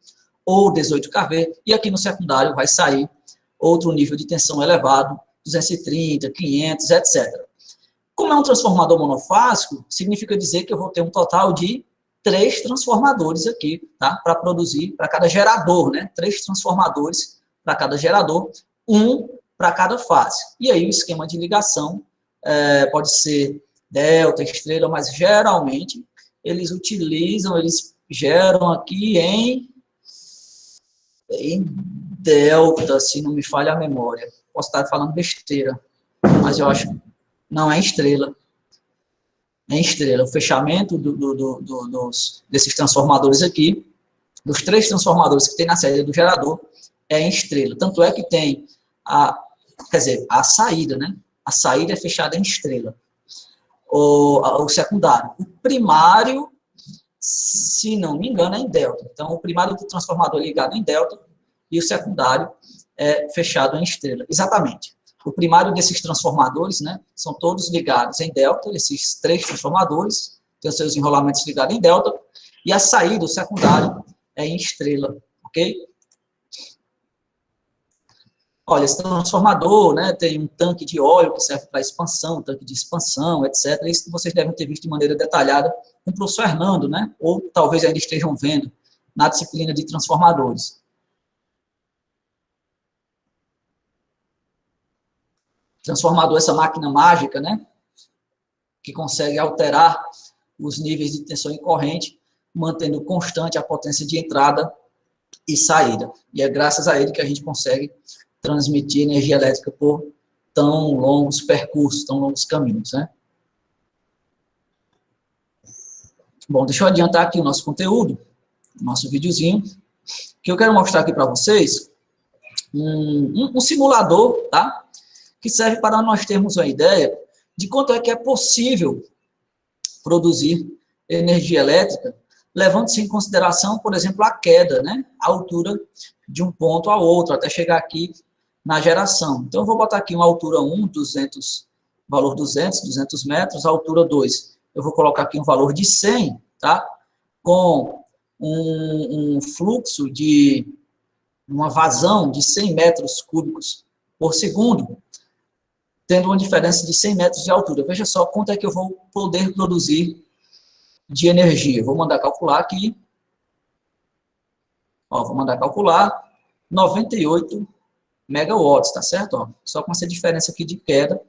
ou 18 kV, e aqui no secundário vai sair outro nível de tensão elevado, 230, 500, etc. Como é um transformador monofásico, significa dizer que eu vou ter um total de 3 transformadores aqui, tá? Para produzir, para cada gerador, né? 3 transformadores para cada gerador, 1 para cada fase. E aí o esquema de ligação pode ser delta, estrela, mas geralmente eles geram aqui em delta, se não me falha a memória. Posso estar falando besteira, mas eu acho que não é estrela. É estrela. O fechamento desses transformadores aqui, dos 3 transformadores que tem na saída do gerador, é em estrela. Tanto é que tem a saída, né? A saída é fechada em estrela. O secundário. O primário, se não me engano, é em delta. Então, o primário do transformador é ligado em delta e o secundário é fechado em estrela. Exatamente. O primário desses transformadores, né, são todos ligados em delta, esses 3 transformadores, têm os seus enrolamentos ligados em delta, e a saída, o secundário, é em estrela, ok? Olha, esse transformador, né, tem um tanque de óleo que serve para expansão, tanque de expansão, etc. Isso vocês devem ter visto de maneira detalhada com o professor Hernando, né, ou talvez ainda estejam vendo na disciplina de transformadores. Transformador, essa máquina mágica, né, que consegue alterar os níveis de tensão em corrente, mantendo constante a potência de entrada e saída. E é graças a ele que a gente consegue transmitir energia elétrica por tão longos percursos, tão longos caminhos, né? Bom, deixa eu adiantar aqui o nosso conteúdo, o nosso videozinho, que eu quero mostrar aqui para vocês um simulador, tá? Que serve para nós termos uma ideia de quanto é que é possível produzir energia elétrica, levando-se em consideração, por exemplo, a queda, né? A altura de um ponto a outro, até chegar aqui na geração. Então, eu vou botar aqui uma altura 1, 200, valor 200 metros, a altura 2. Eu vou colocar aqui um valor de 100, tá? Com um fluxo de uma vazão de 100 metros cúbicos por segundo, tendo uma diferença de 100 metros de altura. Veja só quanto é que eu vou poder produzir de energia. Vou mandar calcular aqui. Ó, vou mandar calcular 98 megawatts, tá certo? Ó, só com essa diferença aqui de queda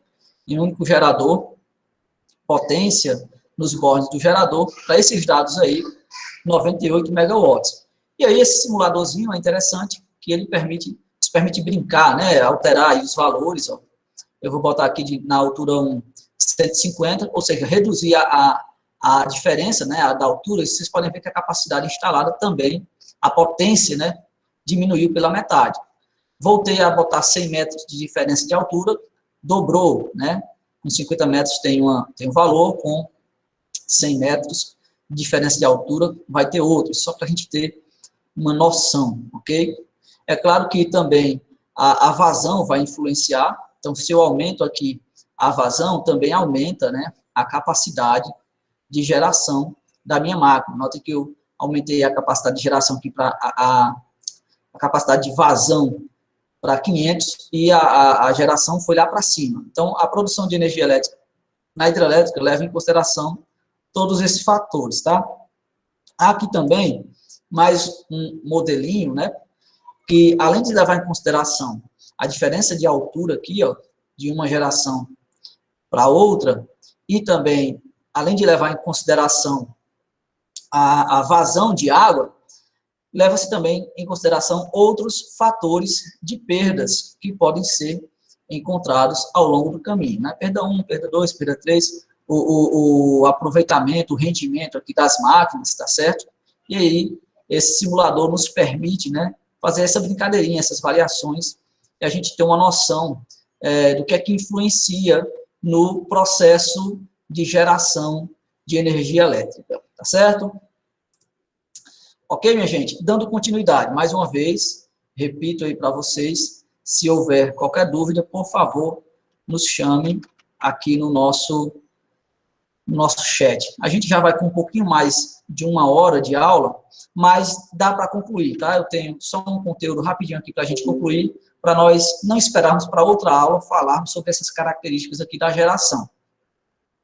em um único gerador, potência nos bornes do gerador, para esses dados aí, 98 megawatts. E aí esse simuladorzinho é interessante, que ele nos permite brincar, né, alterar aí os valores, ó. Eu vou botar aqui na altura 1, 150, ou seja, reduzir a diferença, né, da altura, e vocês podem ver que a capacidade instalada também, a potência, né, diminuiu pela metade. Voltei a botar 100 metros de diferença de altura, dobrou, né, com 50 metros tem um valor, com 100 metros de diferença de altura vai ter outro, só para a gente ter uma noção, ok? É claro que também a vazão vai influenciar. Então, se eu aumento aqui a vazão, também aumenta, né, a capacidade de geração da minha máquina. Note que eu aumentei a capacidade de geração aqui para a capacidade de vazão para 500 e a geração foi lá para cima. Então, a produção de energia elétrica na hidrelétrica leva em consideração todos esses fatores, tá? Aqui também, mais um modelinho, né, que além de levar em consideração a diferença de altura aqui, ó, de uma geração para outra, e também, além de levar em consideração a vazão de água, leva-se também em consideração outros fatores de perdas que podem ser encontrados ao longo do caminho, né? Perda 1, perda 2, perda 3, o aproveitamento, o rendimento aqui das máquinas, tá certo? E aí, esse simulador nos permite, né, fazer essa brincadeirinha, essas variações, e a gente ter uma noção do que é que influencia no processo de geração de energia elétrica, tá certo? Ok, minha gente? Dando continuidade, mais uma vez, repito aí para vocês, se houver qualquer dúvida, por favor, nos chamem aqui no nosso chat. A gente já vai com um pouquinho mais de 1 hora de aula, mas dá para concluir, tá? Eu tenho só um conteúdo rapidinho aqui para a gente concluir, para nós não esperarmos para outra aula falarmos sobre essas características aqui da geração.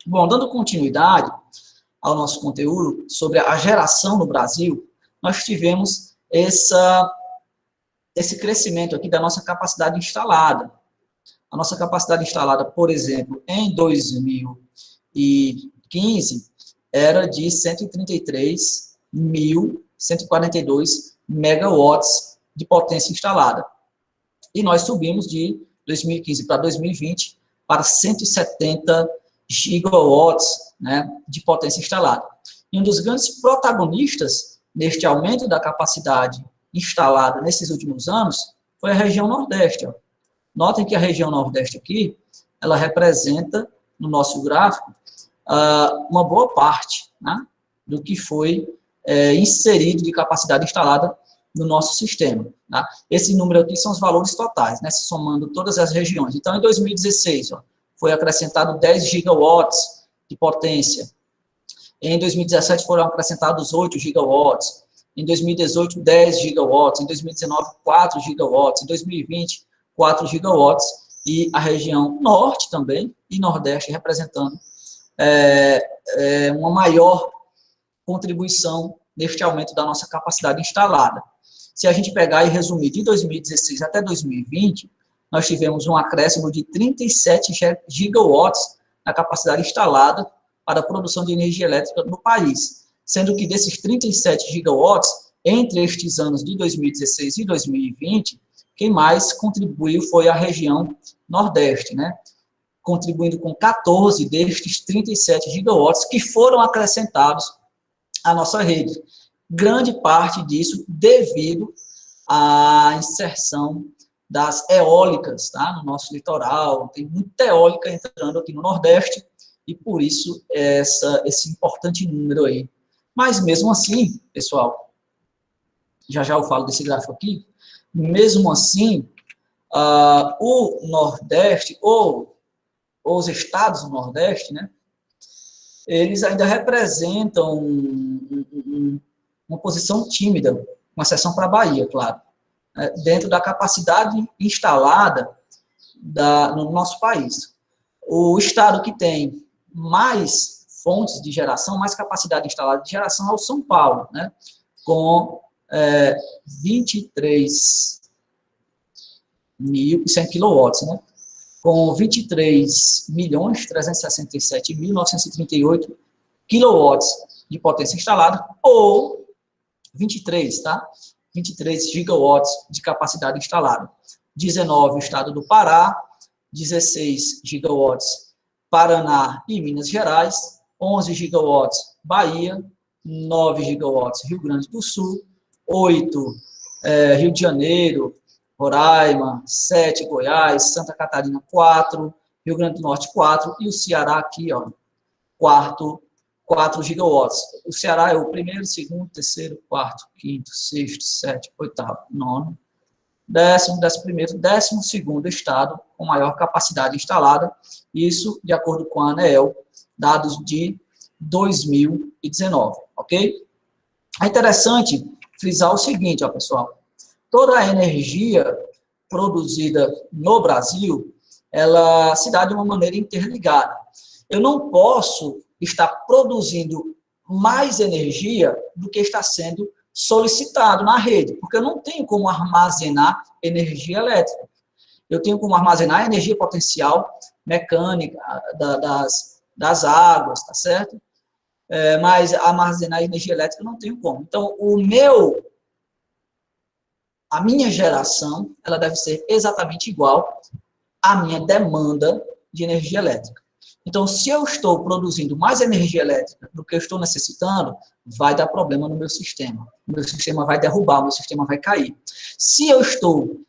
Bom, dando continuidade ao nosso conteúdo sobre a geração no Brasil, nós tivemos esse crescimento aqui da nossa capacidade instalada. A nossa capacidade instalada, por exemplo, em 2015, era de 133.142 megawatts de potência instalada. E nós subimos de 2015 para 2020 para 170 gigawatts, né, de potência instalada. E um dos grandes protagonistas neste aumento da capacidade instalada nesses últimos anos foi a região Nordeste. Ó. Notem que a região Nordeste aqui, ela representa, no nosso gráfico, uma boa parte, né, do que foi inserido de capacidade instalada no nosso sistema. Tá? Esse número aqui são os valores totais, né, se somando todas as regiões. Então, em 2016, ó, foi acrescentado 10 gigawatts de potência. Em 2017 foram acrescentados 8 gigawatts. Em 2018, 10 gigawatts. Em 2019, 4 gigawatts. Em 2020, 4 gigawatts. E a região norte também e nordeste representando uma maior contribuição neste aumento da nossa capacidade instalada. Se a gente pegar e resumir de 2016 até 2020, nós tivemos um acréscimo de 37 gigawatts na capacidade instalada para a produção de energia elétrica no país, sendo que desses 37 gigawatts, entre estes anos de 2016 e 2020, quem mais contribuiu foi a região Nordeste, né? Contribuindo com 14 destes 37 gigawatts que foram acrescentados à nossa rede. Grande parte disso devido à inserção das eólicas, tá? No nosso litoral, tem muita eólica entrando aqui no Nordeste, e por isso esse importante número aí. Mas mesmo assim, pessoal, já eu falo desse gráfico aqui, mesmo assim, o Nordeste, ou os estados do Nordeste, né, eles ainda representam uma posição tímida, com exceção para a Bahia, claro, dentro da capacidade instalada no nosso país. O estado que tem mais fontes de geração, mais capacidade instalada de geração é o São Paulo, né, com 23.100 quilowatts, né, com 23.367.938 quilowatts de potência instalada, ou 23, tá? 23 gigawatts de capacidade instalada. 19, o estado do Pará, 16 gigawatts Paraná e Minas Gerais, 11 gigawatts Bahia, 9 gigawatts Rio Grande do Sul, 8 Rio de Janeiro, Roraima, 7 Goiás, Santa Catarina 4, Rio Grande do Norte 4 e o Ceará aqui, ó, 4 gigawatts. O Ceará é o primeiro, segundo, terceiro, quarto, quinto, sexto, sétimo, oitavo, nono, 11º, 12º estado com maior capacidade instalada, isso de acordo com a ANEEL, dados de 2019, ok? É interessante frisar o seguinte, ó, pessoal, toda a energia produzida no Brasil, ela se dá de uma maneira interligada. Eu não posso estar produzindo mais energia do que está sendo solicitado na rede, porque eu não tenho como armazenar energia elétrica. Eu tenho como armazenar energia potencial mecânica das águas, tá certo? Mas armazenar energia elétrica eu não tenho como. Então, a minha geração, ela deve ser exatamente igual à minha demanda de energia elétrica. Então, se eu estou produzindo mais energia elétrica do que eu estou necessitando, vai dar problema no meu sistema. O meu sistema vai derrubar, o meu sistema vai cair. Se eu estou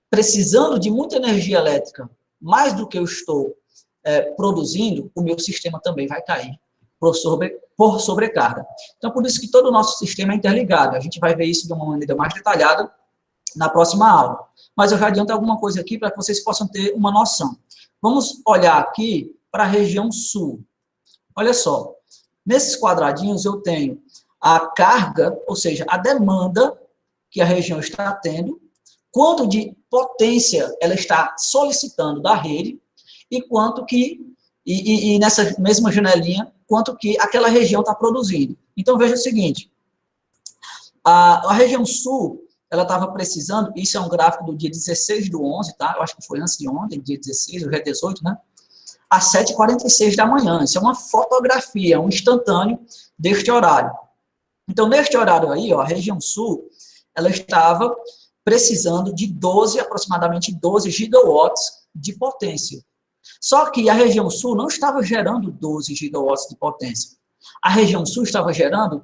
precisando de muita energia elétrica, mais do que eu estou produzindo, o meu sistema também vai cair por sobrecarga. Então, por isso que todo o nosso sistema é interligado. A gente vai ver isso de uma maneira mais detalhada na próxima aula. Mas eu já adianto alguma coisa aqui para que vocês possam ter uma noção. Vamos olhar aqui para a região sul. Olha só, nesses quadradinhos eu tenho a carga, ou seja, a demanda que a região está tendo, quanto de potência ela está solicitando da rede, e quanto que, e nessa mesma janelinha, quanto que aquela região está produzindo. Então, veja o seguinte, a região sul, ela estava precisando, isso é um gráfico do dia 16/11, tá? Eu acho que foi antes de ontem, dia 16, ou dia 18, né? Às 7h46 da manhã. Isso é uma fotografia, um instantâneo deste horário. Então, neste horário aí, ó, a região sul, ela estava precisando de aproximadamente 12 gigawatts de potência. Só que a região sul não estava gerando 12 gigawatts de potência. A região sul estava gerando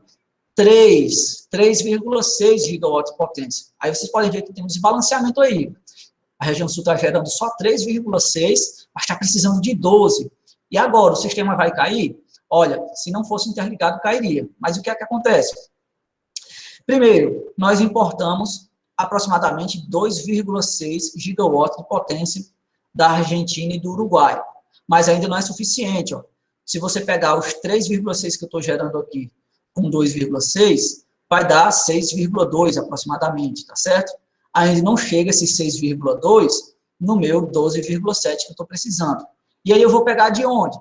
3,6 gigawatts de potência. Aí vocês podem ver que tem um desbalanceamento aí. A região sul está gerando só 3,6, mas está precisando de 12. E agora, o sistema vai cair? Olha, se não fosse interligado, cairia. Mas o que é que acontece? Primeiro, nós importamos aproximadamente 2,6 gigawatts de potência da Argentina e do Uruguai. Mas ainda não é suficiente. Ó. Se você pegar os 3,6 que eu estou gerando aqui com 2,6, vai dar 6,2 aproximadamente, tá certo? Ainda não chega esse 6,2 no meu 12,7 que eu estou precisando. E aí eu vou pegar de onde?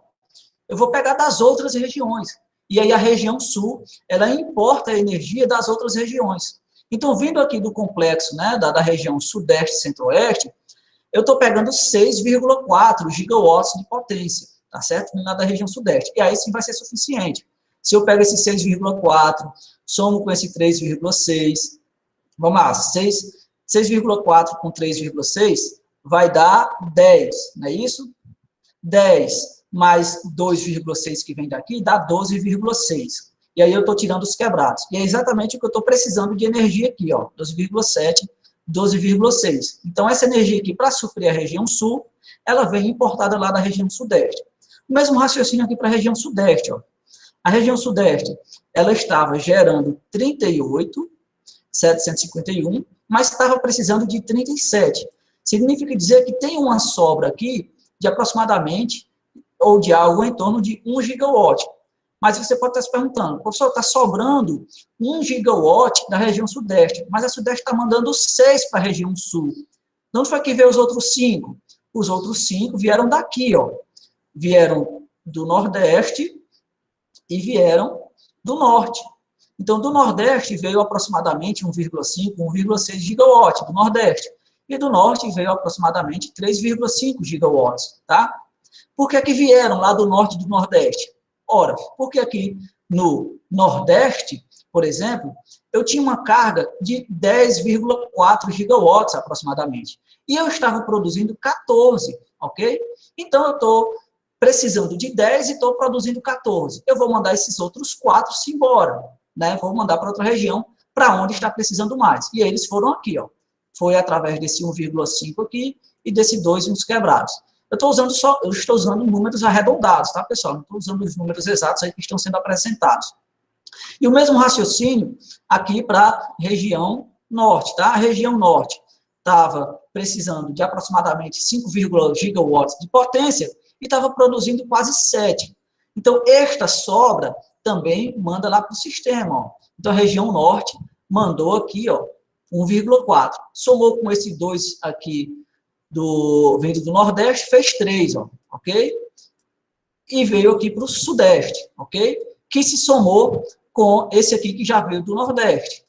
Eu vou pegar das outras regiões. E aí a região sul, ela importa a energia das outras regiões. Então, vindo aqui do complexo, né, da região sudeste e centro-oeste, eu estou pegando 6,4 gigawatts de potência, tá certo? Vindo lá da região sudeste. E aí sim vai ser suficiente. Se eu pego esse 6,4, somo com esse 3,6, vamos lá, 6,4 com 3,6 vai dar 10, não é isso? 10 mais 2,6 que vem daqui dá 12,6. E aí eu estou tirando os quebrados. E é exatamente o que eu estou precisando de energia aqui, ó, 12,7, 12,6. Então, essa energia aqui, para suprir a região sul, ela vem importada lá da região sudeste. O mesmo raciocínio aqui para a região sudeste, ó. A região sudeste, ela estava gerando 38,751, mas estava precisando de 37. Significa dizer que tem uma sobra aqui de aproximadamente, ou de algo em torno de 1 gigawatt. Mas você pode estar se perguntando, professor, está sobrando 1 gigawatt da região sudeste, mas a sudeste está mandando 6 para a região sul. De onde foi que veio os outros 5? Os outros 5 vieram daqui, ó. Vieram do nordeste e vieram do norte. Então, do nordeste veio aproximadamente 1,5, 1,6 gigawatt do nordeste. E do norte veio aproximadamente 3,5 gigawatts, tá? Por que que vieram lá do norte e do nordeste? Ora, porque aqui no nordeste, por exemplo, eu tinha uma carga de 10,4 gigawatts aproximadamente. E eu estava produzindo 14, ok? Então, eu estou precisando de 10 e estou produzindo 14. Eu vou mandar esses outros 4 embora, né? Vou mandar para outra região, para onde está precisando mais. E eles foram aqui, ó. Foi através desse 1,5 aqui e desse 2 uns quebrados. Eu estou usando números arredondados, tá, pessoal? Não estou usando os números exatos aí que estão sendo apresentados. E o mesmo raciocínio aqui para a região norte, tá? A região norte. estava precisando de aproximadamente 5, gigawatts de potência e estava produzindo quase 7. Então, esta sobra também manda lá para o sistema. Ó. Então, a região norte mandou aqui, ó, 1,4. Somou com esse 2 aqui vindo do Nordeste, fez 3, ó, ok? E veio aqui para o Sudeste, ok? Que se somou com esse aqui que já veio do Nordeste.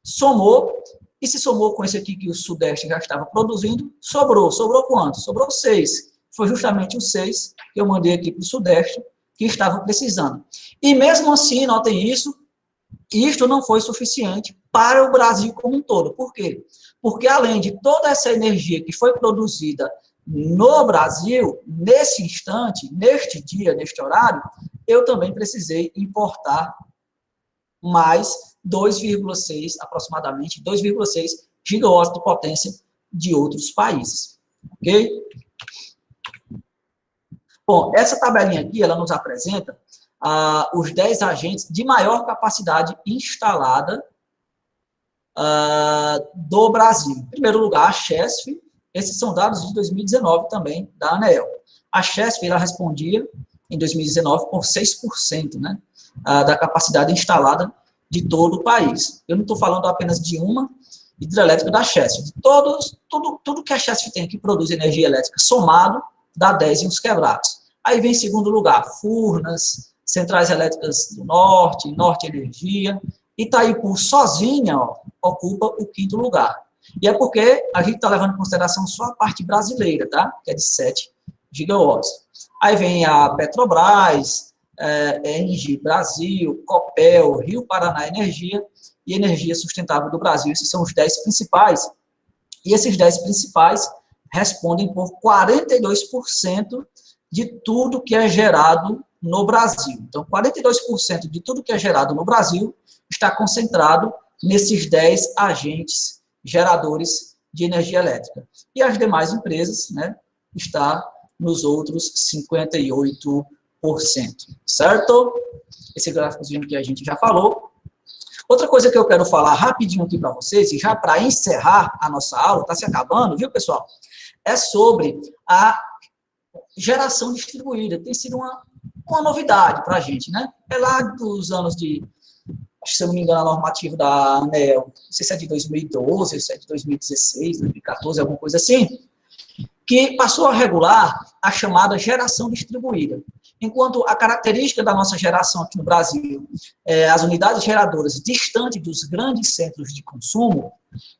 Somou, e se somou com esse aqui que o Sudeste já estava produzindo, sobrou. Sobrou quanto? Sobrou 6. Foi justamente o 6 que eu mandei aqui para o Sudeste, que estava precisando. E mesmo assim, notem isso, isto não foi suficiente para o Brasil como um todo. Por quê? Porque além de toda essa energia que foi produzida no Brasil, nesse instante, neste dia, neste horário, eu também precisei importar mais 2,6, aproximadamente 2,6 gigawatts de potência de outros países. Ok? Bom, essa tabelinha aqui, ela nos apresenta os 10 agentes de maior capacidade instalada do Brasil. Em primeiro lugar, a Chesf. Esses são dados de 2019 também, da ANEEL. A Chesf, ela respondia, em 2019, por 6%, né, da capacidade instalada de todo o país. Eu não estou falando apenas de uma hidrelétrica da Chesf. De tudo que a Chesf tem que produz energia elétrica somado, dá 10 e uns quebrados. Aí vem em segundo lugar, Furnas, Centrais Elétricas do Norte, Norte Energia, Itaipu sozinha, ó, ocupa o 5º lugar. E é porque a gente está levando em consideração só a parte brasileira, tá? Que é de 7 gigawatts. Aí vem a Petrobras, ENGIE Brasil, Copel, Rio Paraná Energia e Energia Sustentável do Brasil. Esses são os 10 principais. E esses 10 principais respondem por 42% de tudo que é gerado no Brasil. Então, 42% de tudo que é gerado no Brasil está concentrado nesses 10 agentes geradores de energia elétrica. E as demais empresas, né, está nos outros 58%, certo? Esse gráficozinho que a gente já falou. Outra coisa que eu quero falar rapidinho aqui para vocês, e já para encerrar a nossa aula, está se acabando, viu, pessoal? É sobre a geração distribuída. Tem sido uma novidade para a gente, né? É lá dos anos de, se eu não me engano, a normativa da ANEEL, não sei se é de 2012, se é de 2016, 2014, alguma coisa assim, que passou a regular a chamada geração distribuída. Enquanto a característica da nossa geração aqui no Brasil é as unidades geradoras distantes dos grandes centros de consumo,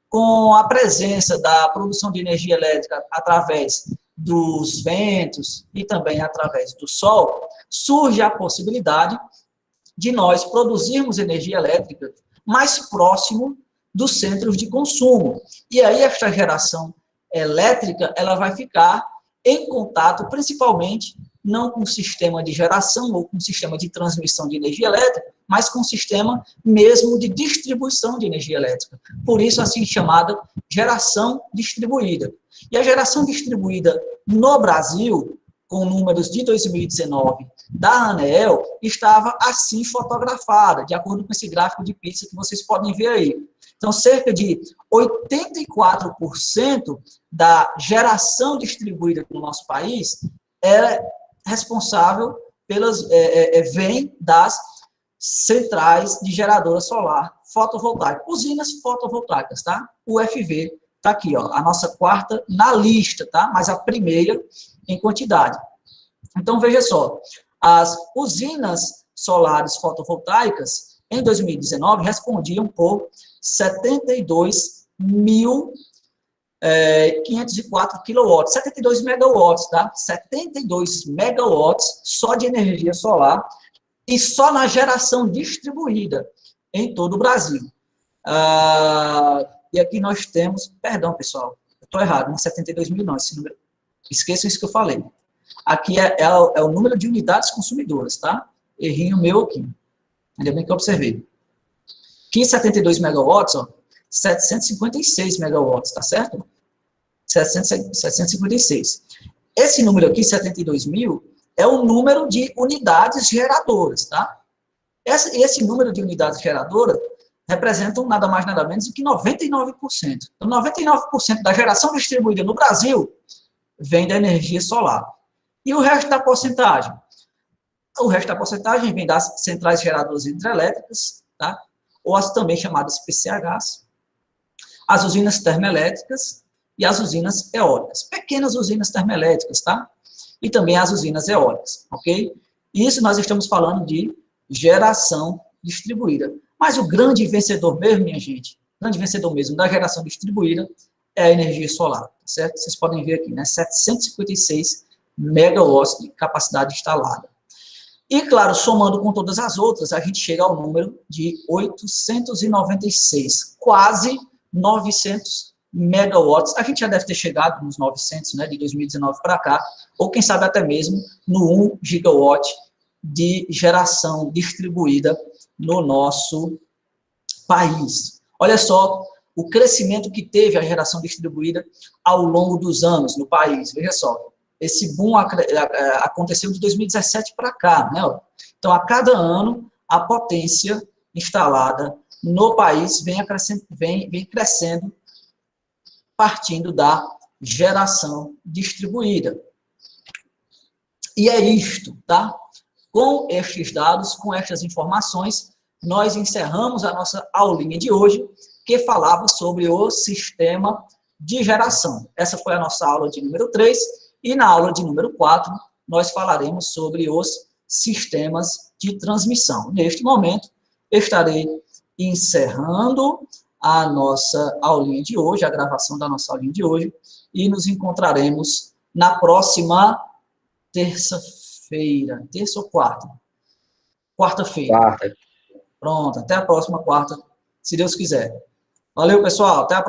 com a presença da produção de energia elétrica através dos ventos e também através do sol, surge a possibilidade de nós produzirmos energia elétrica mais próximo dos centros de consumo. E aí esta geração elétrica, ela vai ficar em contato, principalmente, não com o sistema de geração ou com o sistema de transmissão de energia elétrica, mas com o sistema mesmo de distribuição de energia elétrica. Por isso, assim chamada geração distribuída. E a geração distribuída no Brasil, com números de 2019 da ANEEL, estava assim fotografada, de acordo com esse gráfico de pizza que vocês podem ver aí. Então, cerca de 84% da geração distribuída no nosso país é responsável vem das centrais de geradora solar fotovoltaica, usinas fotovoltaicas, tá? O UFV tá aqui, ó, a nossa quarta na lista, tá? Mas a primeira em quantidade. Então, veja só, as usinas solares fotovoltaicas, em 2019, respondiam por 72.504 quilowatts, 72 megawatts, tá? 72 megawatts só de energia solar e só na geração distribuída em todo o Brasil. E aqui nós temos, perdão, pessoal, eu estou errado, não é 72 mil não, esse número, esqueçam isso que eu falei. Aqui é o número de unidades consumidoras, tá? Errinho meu aqui, ainda bem que eu observei. Aqui 72 megawatts, ó, 756 megawatts, tá certo? 756. Esse número aqui, 72 mil, é o número de unidades geradoras, tá? Esse número de unidades geradoras representam nada mais, nada menos do que 99%. Então, 99% da geração distribuída no Brasil vem da energia solar. E o resto da porcentagem? O resto da porcentagem vem das centrais geradoras hidrelétricas, tá? Ou as também chamadas PCHs, as usinas termoelétricas e as usinas eólicas. Pequenas usinas termoelétricas, tá? E também as usinas eólicas, ok? Isso nós estamos falando de geração distribuída. Mas o grande vencedor mesmo, minha gente, o grande vencedor mesmo da geração distribuída é a energia solar, certo? Vocês podem ver aqui, né? 756 megawatts de capacidade instalada. E, claro, somando com todas as outras, a gente chega ao número de 896, quase 900 megawatts. A gente já deve ter chegado nos 900, né, de 2019 para cá, ou quem sabe até mesmo no 1 gigawatt de geração distribuída no nosso país. Olha só o crescimento que teve a geração distribuída ao longo dos anos no país. Veja só, esse boom aconteceu de 2017 para cá, né? Então, a cada ano, a potência instalada no país vem crescendo partindo da geração distribuída. E é isto, tá? Com estes dados, com estas informações, nós encerramos a nossa aulinha de hoje, que falava sobre o sistema de geração. Essa foi a nossa aula de número 3, e na aula de número 4, nós falaremos sobre os sistemas de transmissão. Neste momento, estarei encerrando a nossa aulinha de hoje, a gravação da nossa aulinha de hoje, e nos encontraremos na próxima terça-feira, terça ou quarta? Quarta-feira. Quarta. Pronto, até a próxima quarta, se Deus quiser. Valeu, pessoal, até a próxima.